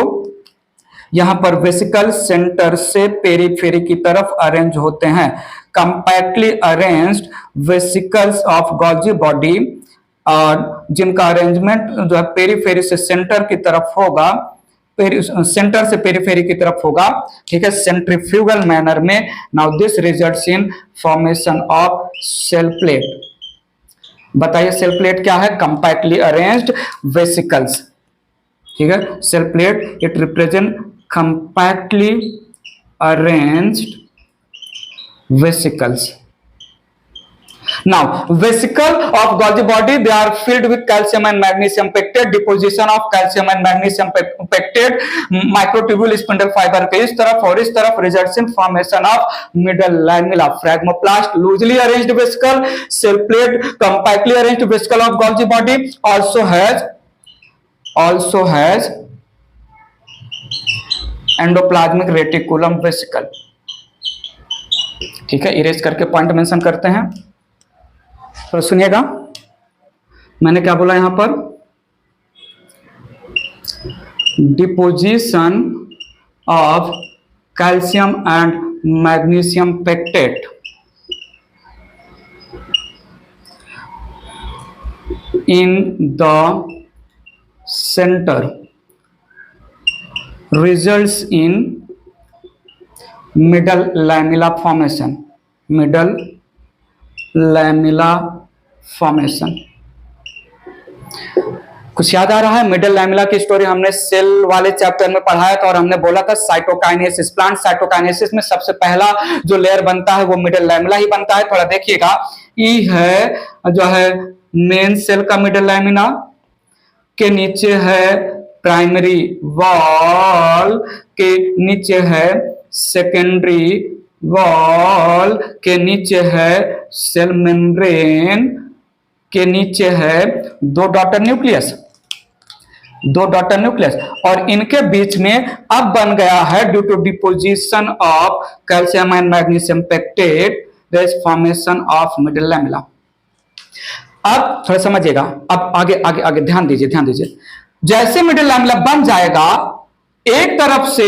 यहां पर वेसिकल सेंटर से पेरीफेरी की तरफ अरेंज होते हैं, compactly arranged vesicles of Golgi body, और जिनका अरेंजमेंट जो है पेरीफेरी से सेंटर की तरफ होगा, सेंटर से पेरिफेरी की तरफ होगा, ठीक है, सेंट्रीफ्यूगल मैनर में। Now this results in formation of cell plate. बताइए सेल प्लेट क्या है? Compactly arranged vesicles. ठीक है, cell plate it represent compactly arranged vesicles. Now, vesicle of Golgi body, they are filled with calcium and magnesium pectate. Deposition of calcium and magnesium pectate microtubule spindle fiber के इस तरफ और इस तरफ results in formation of middle lamella. Phragmoplast loosely arranged vesicle. Cell plate compactly arranged vesicle of Golgi body also has endoplasmic reticulum vesicle. ठीक है, erase करके point mention करते हैं। तो सुनिएगा, मैंने क्या बोला यहां पर? Deposition of calcium and magnesium pectate in the centre results in middle lamella formation. Middle lamella formation कुछ याद आ रहा है? मिडल लैमेला की स्टोरी हमने सेल वाले चैप्टर में पढ़ाया था और हमने बोला था साइटोकाइनेसिस, प्लांट साइटोकाइनेसिस में सबसे पहला जो लेयर बनता है वो मिडल लैमेला ही बनता है। थोड़ा देखिएगा, ई है जो है मेन सेल का मिडल लैमिना, के नीचे है प्राइमरी वॉल, के नीचे है सेकेंडरी वॉल, के नीचे है सेल मेम्ब्रेन, के नीचे है दो डॉटर न्यूक्लियस, और इनके बीच में अब बन गया है due to deposition of calcium and magnesium pectate there is formation of middle lamella. अब थोड़ा समझिएगा, अब आगे आगे आगे ध्यान दीजिए। जैसे मिडल लैमेला बन जाएगा, एक तरफ से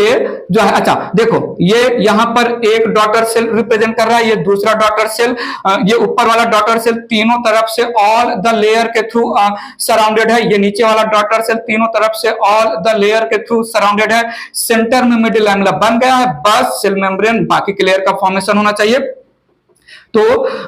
जो है, अच्छा देखो, ये यहां पर एक डॉटर सेल रिप्रेजेंट कर रहा है, ये दूसरा डॉटर सेल, ये ऊपर वाला डॉटर सेल तीनों तरफ से ऑल द लेयर के थ्रू सराउंडेड है, ये नीचे वाला डॉटर सेल तीनों तरफ से ऑल द लेयर के थ्रू सराउंडेड है। सेंटर में मिडल लैमेला बन गया है, बस सेल मेम्ब्रेन बाकी के लेयर का फॉर्मेशन होना चाहिए। तो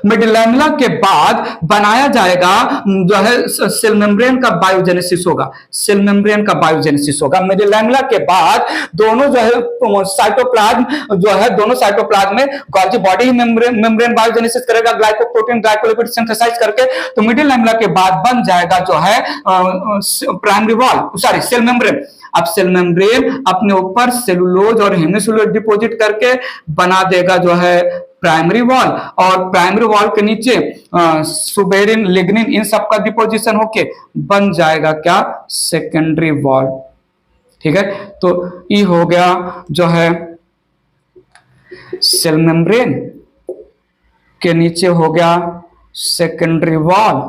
मिडल लैमेला के बाद बनाया जाएगा जो है सेल मेम्ब्रेन का बायोजेनेसिस होगा, सेल मेम्ब्रेन का बायोजेनेसिस होगा। मिडल लैमेला के बाद दोनों जो है साइटोप्लाज्म जो है, दोनों साइटोप्लाज्म में गोल्गी बॉडी ही मेम्ब्रेन बायोजेनेसिस करेगा ग्लाइकोप्रोटीन ग्लाइकोलिपिड सिंथेसाइज करके। तो मिडल लैमेला के बाद बन जाएगा जो है primary wall, sorry cell membrane. अब सेल मेम्ब्रेन अपने ऊपर सेलुलोज और हेमिसेलुलोज डिपोजिट करके बना देगा जो है प्राइमरी वॉल, और प्राइमरी वॉल के नीचे सुबेरिन लिग्निन इन सब का डिपोजिशन होके बन जाएगा क्या? Secondary wall. ठीक है, तो ये हो गया जो है सेल मेम्ब्रेन, के नीचे हो गया सेकेंडरी वॉल,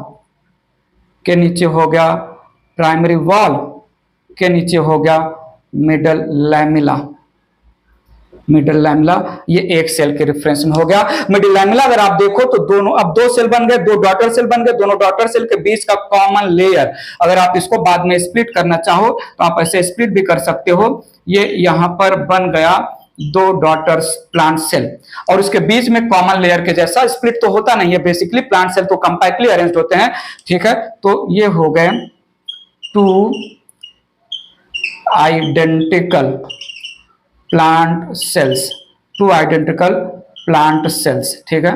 के नीचे हो गया प्राइमरी वॉल, के नीचे हो गया मिडल लैमेला। मिडल लैमेला ये एक सेल के रेफरेंस में हो गया। मिडल लैमेला अगर आप देखो तो दोनों, अब दो सेल बन गए, दो डॉटर सेल बन गए, दोनों डॉटर सेल के बीच का कॉमन लेयर, अगर आप इसको बाद में स्प्लिट करना चाहो तो आप ऐसे स्प्लिट भी कर सकते हो। ये यहां पर बन गया दो डॉटर प्लांट सेल, और उसके बीच में कॉमन लेयर के जैसा स्प्लिट तो होता नहीं है, बेसिकली प्लांट सेल तो कंपैक्टली अरेंज्ड होते हैं। ठीक है, तो ये हो गए two identical plant cells, two identical plant cells. ठीक है,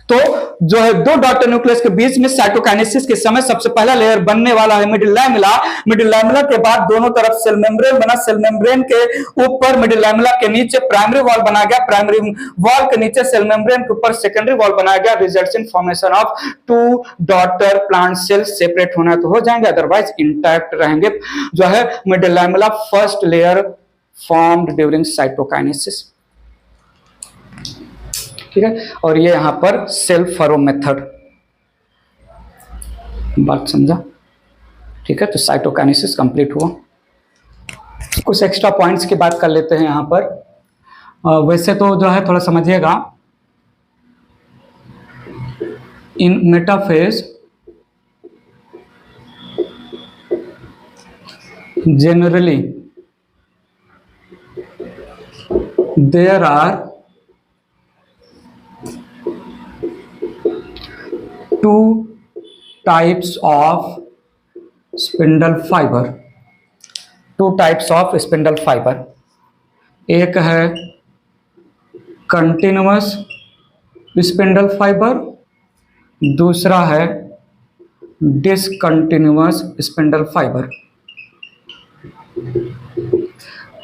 तो जो है दो डॉटर न्यूक्लियस के बीच में साइटोकाइनेसिस के समय सबसे पहला लेयर बनने वाला है मिडल लैमेला। मिडल लैमेला के बाद दोनों तरफ सेल मेम्ब्रेन बना, सेल मेम्ब्रेन के ऊपर मिडल लैमेला के नीचे प्राइमरी वॉल बनाया गया, प्राइमरी वॉल के नीचे सेल मेम्ब्रेन के ऊपर सेकेंडरी वॉल बनाया गया। Results in formation of two daughter plant cells. Separate होना तो हो जाएंगे, अदरवाइज इंटैक्ट रहेंगे। जो है middle lamella first layer formed during cytokinesis. ठीक है, और ये यहां पर सेल फरो मेथड, बात समझा? ठीक है, तो साइटोकाइनेसिस कंप्लीट हुआ। कुछ एक्स्ट्रा पॉइंट्स की बात कर लेते हैं यहां पर। वैसे तो जो है थोड़ा समझिएगा, in metaphase generally there are two types of spindle fibre, two types of spindle fibre. एक है कंटिन्यूअस स्पिंडल फाइबर, दूसरा है discontinuous spindle fibre.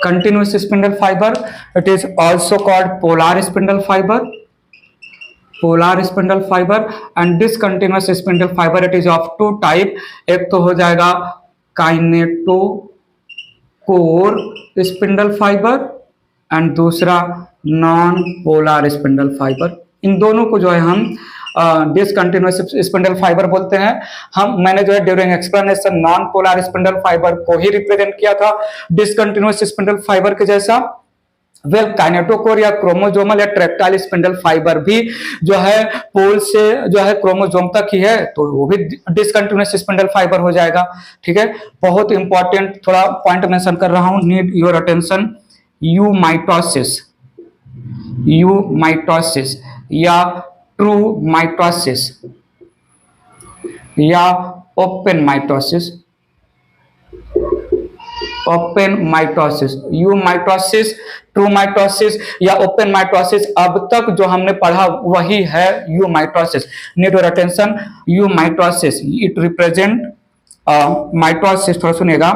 Continuous spindle fiber, it is also called polar spindle fiber, polar spindle fiber, and discontinuous spindle fiber, it is of two type। एक तो हो जाएगा kinetochore spindle fibre and दूसरा non polar spindle fibre. इन दोनों को जो है हम डिसकंटिन्यूअस स्पिंडल फाइबर बोलते हैं। मैंने जो है during explanation non polar spindle fibre को ही रिप्रेजेंट किया था डिसकंटिन्यूअस स्पिंडल फाइबर के जैसा। वेल काइनेटोकोर या क्रोमोजोमल या ट्रैक्टाइल स्पिंडल फाइबर भी जो है पोल से जो है क्रोमोजोम तक ही है, तो वो भी डिसकंटिन्यूअस स्पिंडल फाइबर हो जाएगा। ठीक है, बहुत इंपॉर्टेंट थोड़ा पॉइंट मेंशन कर रहा हूं, need your attention. Eumitosis, eumitosis या ट्रू माइटोसिस या open mitosis, open mitosis, eumitosis, true mitosis या ओपन माइटोसिस, अब तक जो हमने पढ़ा वही है eumitosis. Need your attention, eumitosis it represent mitosis, थोड़ा सुनिएगा,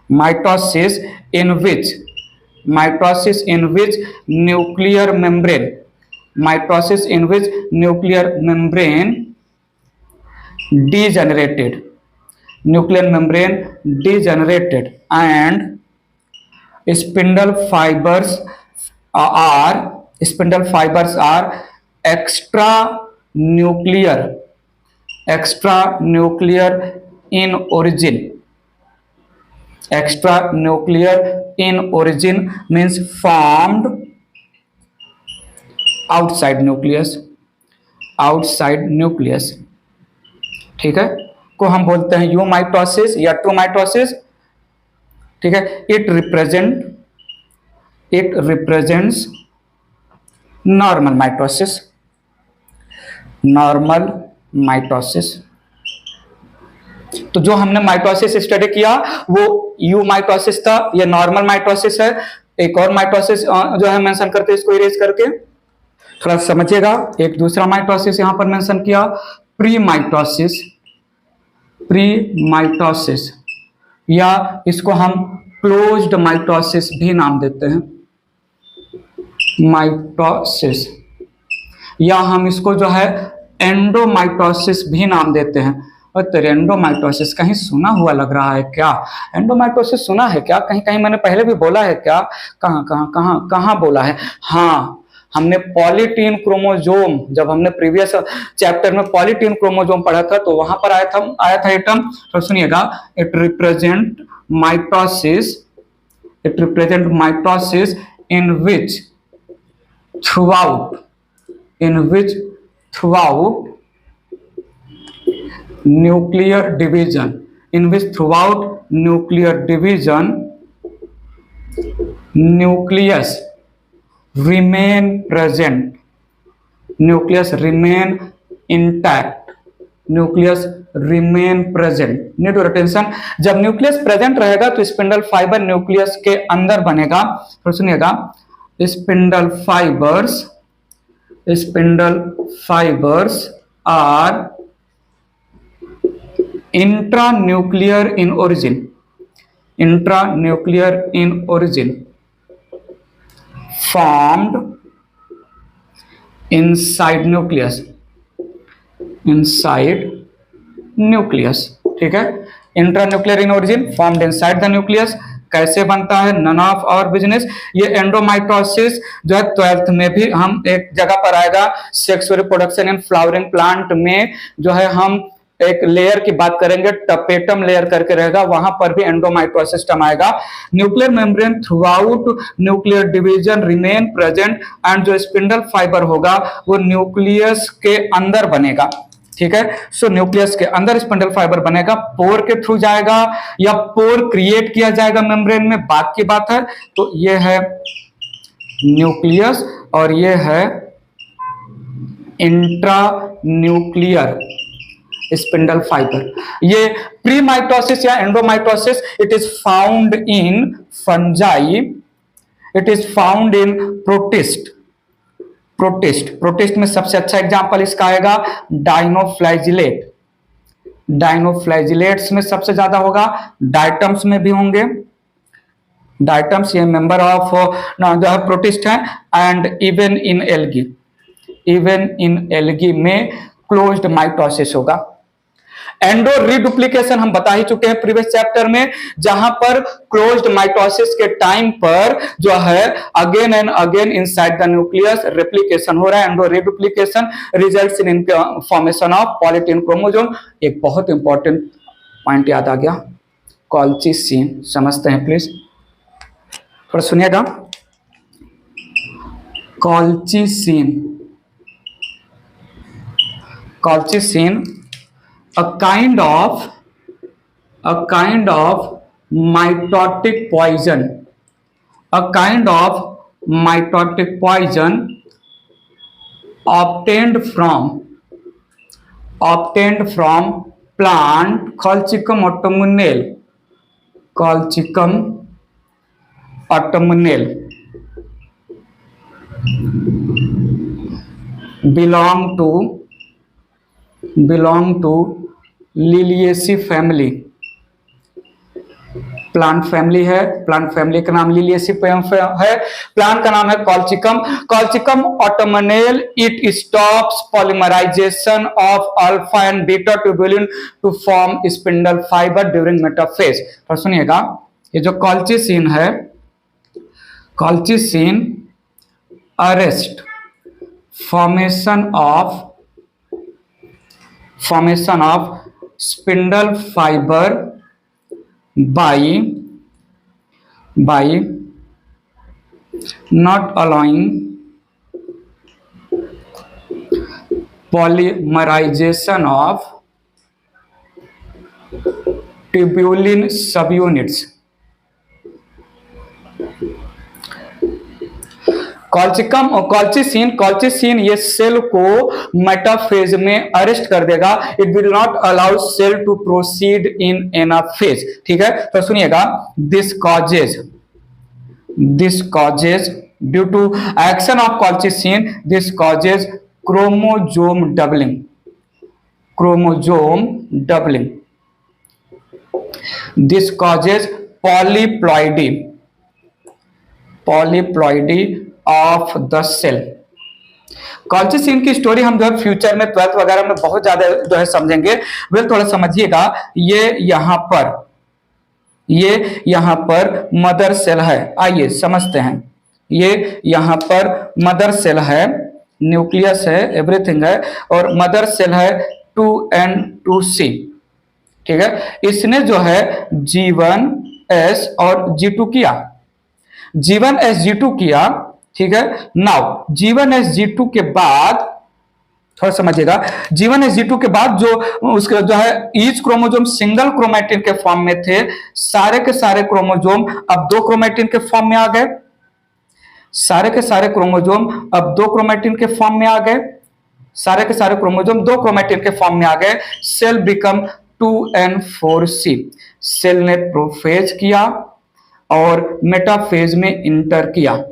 mitosis in which, mitosis in which nuclear membrane, mitosis in which nuclear membrane degenerated, nuclear membrane degenerated and spindle fibers are, spindle fibers are extra nuclear, extra nuclear in origin, extra nuclear in origin means formed outside nucleus, outside nucleus. ठीक है, को हम बोलते हैं यूमाइटोसिस या true mitosis. ठीक है, it represents normal mitosis, normal mitosis. तो जो हमने माइटोसिस स्टडी किया वो यूमाइटोसिस था, ये नॉर्मल माइटोसिस है। एक और माइटोसिस जो है मेंशन करते हैं, इसको इरेज करके थोड़ा समझिएगा। एक दूसरा माइटोसिस यहां पर मेंशन किया, प्री माइटोसिस, प्री माइटोसिस या इसको हम क्लोज्ड माइटोसिस भी नाम देते हैं, माइटोसिस, या हम इसको जो है एंडोमाइटोसिस भी नाम देते हैं। और तेरे एंडोमाइटोसिस कहीं सुना हुआ लग रहा है क्या? एंडोमाइटोसिस सुना है क्या? कहीं कहीं मैंने पहले भी बोला है क्या? कहाँ कहाँ कहाँ कहाँ बोला है? हाँ, हमने पॉलीटीन क्रोमोजोम, जब हमने प्रीवियस चैप्टर में पॉलीटीन क्रोमोजोम पढ़ा था तो वहां पर आया था ये टर्म। तो सुनिएगा, it represent mitosis, it represent mitosis in which throughout, in which throughout nuclear division, in which throughout nuclear division nucleus remain present, nucleus remain intact, nucleus remain present। need your attention, जब nucleus present रहेगा तो spindle fibre nucleus के अंदर बनेगा। तो सुनिएगा, spindle fibres, spindle fibres are intranuclear in origin, intranuclear in origin, formed inside nucleus, inside nucleus। ठीक है, intranuclear in origin, formed inside the nucleus. कैसे बनता है? None of our business. ये एंडोमाइटोसिस जो है 12th में भी हम एक जगह पर आएगा, sexual reproduction in flowering plant में जो है हम एक लेयर की बात करेंगे, टपेटम लेयर करके रहेगा, वहां पर भी एंडोमाइटोसिस टर्म आएगा। Nuclear membrane throughout nuclear division remain present and जो स्पिंडल फाइबर होगा वो न्यूक्लियस के अंदर बनेगा। ठीक है, सो न्यूक्लियस के अंदर स्पिंडल फाइबर बनेगा, पोर के थ्रू जाएगा या पोर क्रिएट किया जाएगा मेम्ब्रेन में, बात की बात है। तो ये है न्यूक्लियस और ये है इंट्रा न्यूक्लियर स्पिंडल फाइबर। ये प्री माइटोसिस या एंडोमाइटोसिस, it is found in fungi, it is found in protist. Protist में सबसे अच्छा एग्जांपल इसका आएगा डाइनोफ्लैजिलेट। डाइनोफ्लैजिलेट्स में सबसे ज्यादा होगा, डायटम्स में भी होंगे। डायटम्स ये मेंबर ऑफ जो है प्रोटिस्ट है। And even in algae, even in algae में क्लोज्ड माइटोसिस होगा। एंडो रिडुप्लीकेशन हम बता ही चुके हैं प्रीवियस चैप्टर में, जहां पर क्लोज्ड माइटोसिस के टाइम पर जो है again and again inside the nucleus replication हो रहा है। Endo reduplication results in formation of polytene chromosome. एक बहुत इंपॉर्टेंट पॉइंट याद आ गया, कॉल्चिसिन। समझते हैं प्लीज, थोड़ा सुनिएगा। Colchicine, colchicine a kind of mitotic poison, a kind of mitotic poison obtained from plant Colchicum autumnale, Colchicum autumnale, belong to Liliaceae family. Plant family है, plant family का नाम Liliaceae है, प्लांट का नाम है Colchicum. Colchicum autumnale, it stops polymerization of alpha and beta tubulin to form spindle fibre during metaphase. तो सुनिएगा, ये जो कॉल्चिसिन है, colchicine arrest formation of spindle fiber by not allowing polymerization of tubulin subunits। Colchicum और colchicine ये cell को metaphase में arrest कर देगा। It will not allow cell to proceed in anaphase. ठीक है, तो सुनिएगा, this causes due to action of colchicine, this causes chromosome doubling, this causes polyploidy of the cell. Colchicine की स्टोरी हम जो है फ्यूचर में 12th वगैरह में बहुत ज्यादा जो है समझेंगे। वेल थोड़ा समझिएगा, ये यहां पर मदर सेल है। आइए समझते हैं, ये यहां पर मदर सेल है, न्यूक्लियस है, एवरीथिंग है, और मदर सेल है 2N2C। ठीक है, इसने जो है G1S और G2 किया, G1S G2 किया। ठीक है, नाउ G1S G2 के बाद थोड़ा समझिएगा, G1S G2 के बाद जो उसके जो है ईच क्रोमोसोम सिंगल क्रोमैटिन के फॉर्म में थे, सारे के सारे क्रोमोसोम अब 2 क्रोमैटिन के फॉर्म में आ गए। सारे के सारे क्रोमोसोम अब 2 क्रोमैटिन के फॉर्म में आ गए। सारे के सारे क्रोमोसोम 2 क्रोमैटिन के फॉर्म में आ गए। Cell become 2N4C। सेल ने प्रोफेज किया और मेटाफेज में इंटर किया।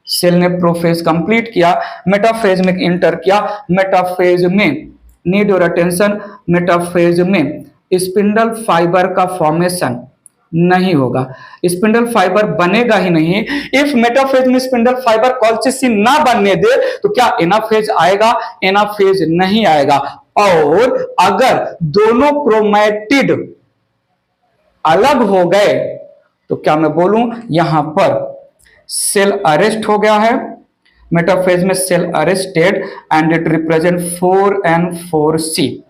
सेल ने प्रोफेज कंप्लीट किया, मेटाफेज में इंटर किया। मेटाफेज में, नीड योर अटेंशन, मेटाफेज में स्पिंडल फाइबर का फॉर्मेशन नहीं होगा, स्पिंडल फाइबर बनेगा ही नहीं। इफ मेटाफेज में स्पिंडल फाइबर कॉल्चिसिन ना बनने दे तो क्या एनाफेज आएगा? एनाफेज नहीं आएगा। और अगर दोनों क्रोमैटिड अलग हो गए तो क्या मैं बोलूं, यहां पर सेल अरेस्ट हो गया है। मेटाफेज में cell arrested and it represent 4N4C।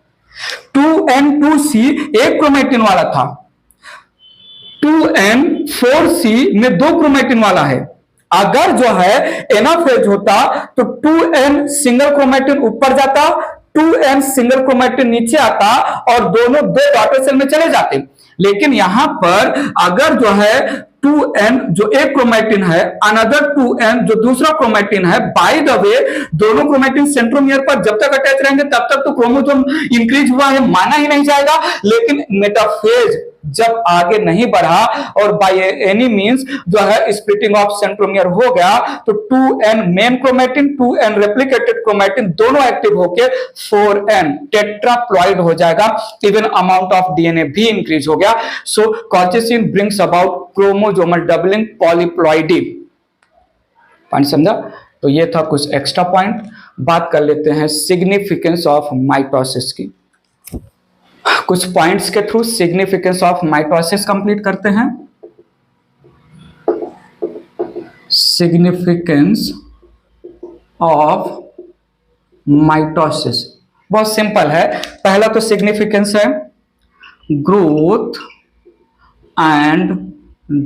2N2C एक क्रोमैटिन वाला था, 2N4C में 2 क्रोमैटिन वाला है। अगर जो है एनाफेज होता तो 2N सिंगल क्रोमैटिन ऊपर जाता, 2N सिंगल क्रोमैटिन नीचे आता और दोनों 2 डॉटर सेल में चले जाते। लेकिन यहां पर अगर जो है 2n जो एक क्रोमैटिन है, अनदर 2n जो दूसरा क्रोमैटिन है। बाय द वे दोनों क्रोमैटिन सेंट्रोमियर पर जब तक अटैच रहेंगे तब तक तो क्रोमोसोम इंक्रीज हुआ है माना ही नहीं जाएगा, लेकिन मेटाफेज जब आगे नहीं बढ़ा और बाय एनी मींस जो है स्प्लिटिंग ऑफ सेंट्रोमियर हो गया, तो 2n main chromatin 2n replicated chromatin दोनों एक्टिव होके 4n टेट्राप्लॉइड हो जाएगा। इवन अमाउंट ऑफ डीएनए भी इंक्रीज हो गया। So colchicine brings about chromosomal doubling polyploidy. Point समझा? तो ये था कुछ एक्स्ट्रा पॉइंट। बात कर लेते हैं सिग्निफिकेंस ऑफ माइटोसिस की। कुछ पॉइंट्स के through significance of mitosis complete करते हैं। सिग्निफिकेंस ऑफ माइटोसिस बहुत सिंपल है। पहला तो सिग्निफिकेंस है growth and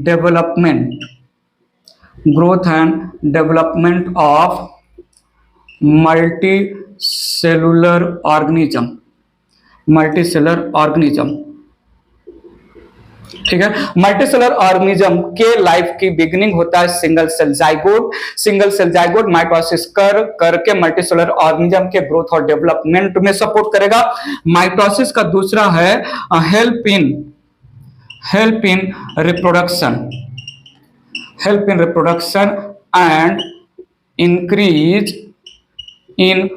development, growth and development of multicellular organism, multicellular organism. ठीक है, मल्टीसेलर ऑर्गेनिज्म के लाइफ की बिगिनिंग होता है single cell zygote. Single cell zygote mitosis करके मल्टीसेलर ऑर्गेनिज्म के ग्रोथ और डेवलपमेंट में सपोर्ट करेगा। माइटोसिस का दूसरा है help in reproduction, help in reproduction and increase in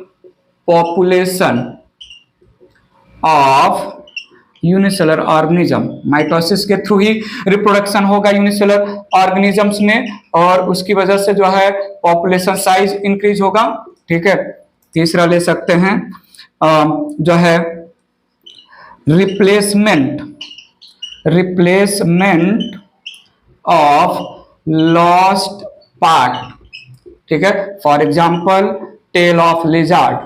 population of unicellular organism. Mitosis के थ्रू ही रिप्रोडक्शन होगा यूनिसेलर ऑर्गेनिजम्स में और उसकी वजह से जो है पॉपुलेशन साइज इंक्रीज होगा। ठीक है, तीसरा ले सकते हैं जो है रिप्लेसमेंट ऑफ लॉस्ट पार्ट। ठीक है, for example tail of lizard.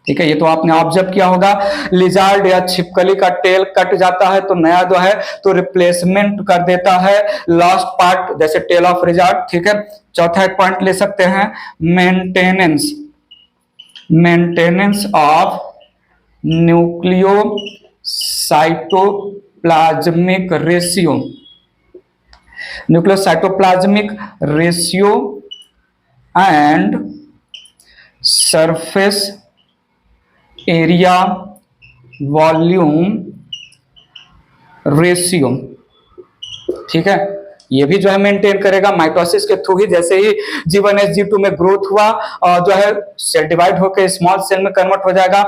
ठीक है, ये तो आपने ऑब्जर्व किया होगा, लिजार्ड या छिपकली का टेल कट जाता है तो नया जो है तो रिप्लेसमेंट कर देता है लॉस्ट पार्ट, जैसे टेल ऑफ लिजार्ड। ठीक है, चौथा एक पॉइंट ले सकते हैं maintenance of nucleocytoplasmic ratio and surface area volume ratio. ठीक है, ये भी जो है मेंटेन करेगा माइटोसिस के थ्रू ही। जैसे ही G1 G2 में ग्रोथ हुआ और जो है सेल डिवाइड होकर स्मॉल सेल में कन्वर्ट हो जाएगा।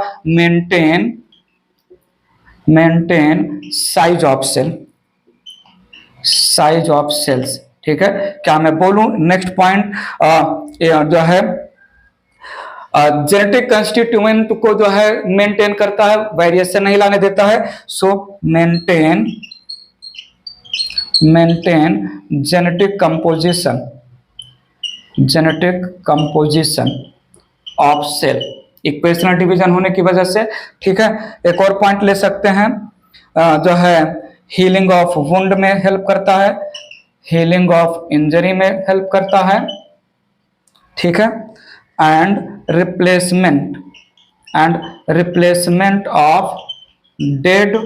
Maintain size of cells. ठीक है, क्या मैं बोलूं? नेक्स्ट पॉइंट जो है जेनेटिक कंस्टिट्यूएंट को जो है मेंटेन करता है, वेरिएशन नहीं लाने देता है। So maintain genetic composition of cell, equational division होने की वजह से। ठीक है, एक और पॉइंट ले सकते हैं जो है हीलिंग ऑफ वुंड में हेल्प करता है, हीलिंग ऑफ इंजरी में हेल्प करता है। ठीक है, and replacement of dead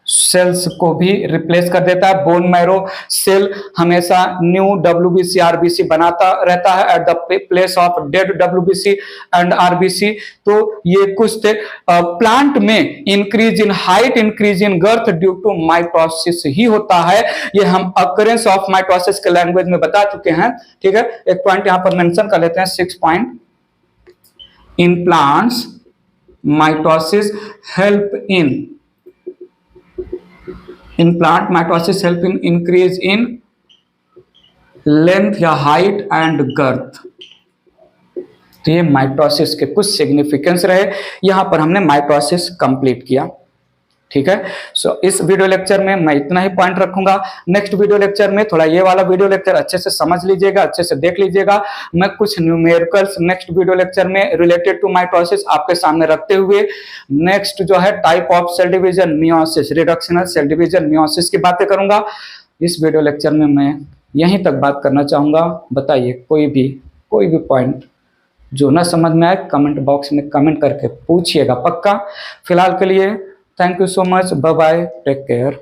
cells को भी रिप्लेस कर देता है। बोन मैरो सेल हमेशा न्यू WBC RBC बनाता रहता है at the place of dead WBC and RBC। तो ये कुछ थे। प्लांट में increase in height, increase in girth due to mitosis ही होता है। ये हम अकरेंस ऑफ माइटोसिस के लैंग्वेज में बता चुके हैं। ठीक है, एक पॉइंट यहां पर मेंशन कर लेते हैं, 6 point. In plants mitosis help in plant mitosis help in increase in length या हाइट एंड गर्थ। तो ये माइटोसिस के कुछ सिग्निफिकेंस रहे। यहां पर हमने माइटोसिस कंप्लीट किया। ठीक है, सो इस वीडियो लेक्चर में मैं इतना ही पॉइंट रखूंगा। नेक्स्ट वीडियो लेक्चर में थोड़ा ये वाला वीडियो लेक्चर अच्छे से समझ लीजिएगा, अच्छे से देख लीजिएगा। मैं कुछ न्यूमेरिकल्स नेक्स्ट वीडियो लेक्चर में रिलेटेड टू माइटोसिस आपके सामने रखते हुए नेक्स्ट जो है type of cell division meiosis, reductional cell division meiosis की बातें करूंगा। इस वीडियो लेक्चर में मैं यहीं तक बात करना चाहूंगा। बताइए कोई भी पॉइंट जो ना समझ में आए कमेंट बॉक्स में कमेंट करके पूछिएगा पक्का। फिलहाल के लिए thank you so much, bye bye, take care.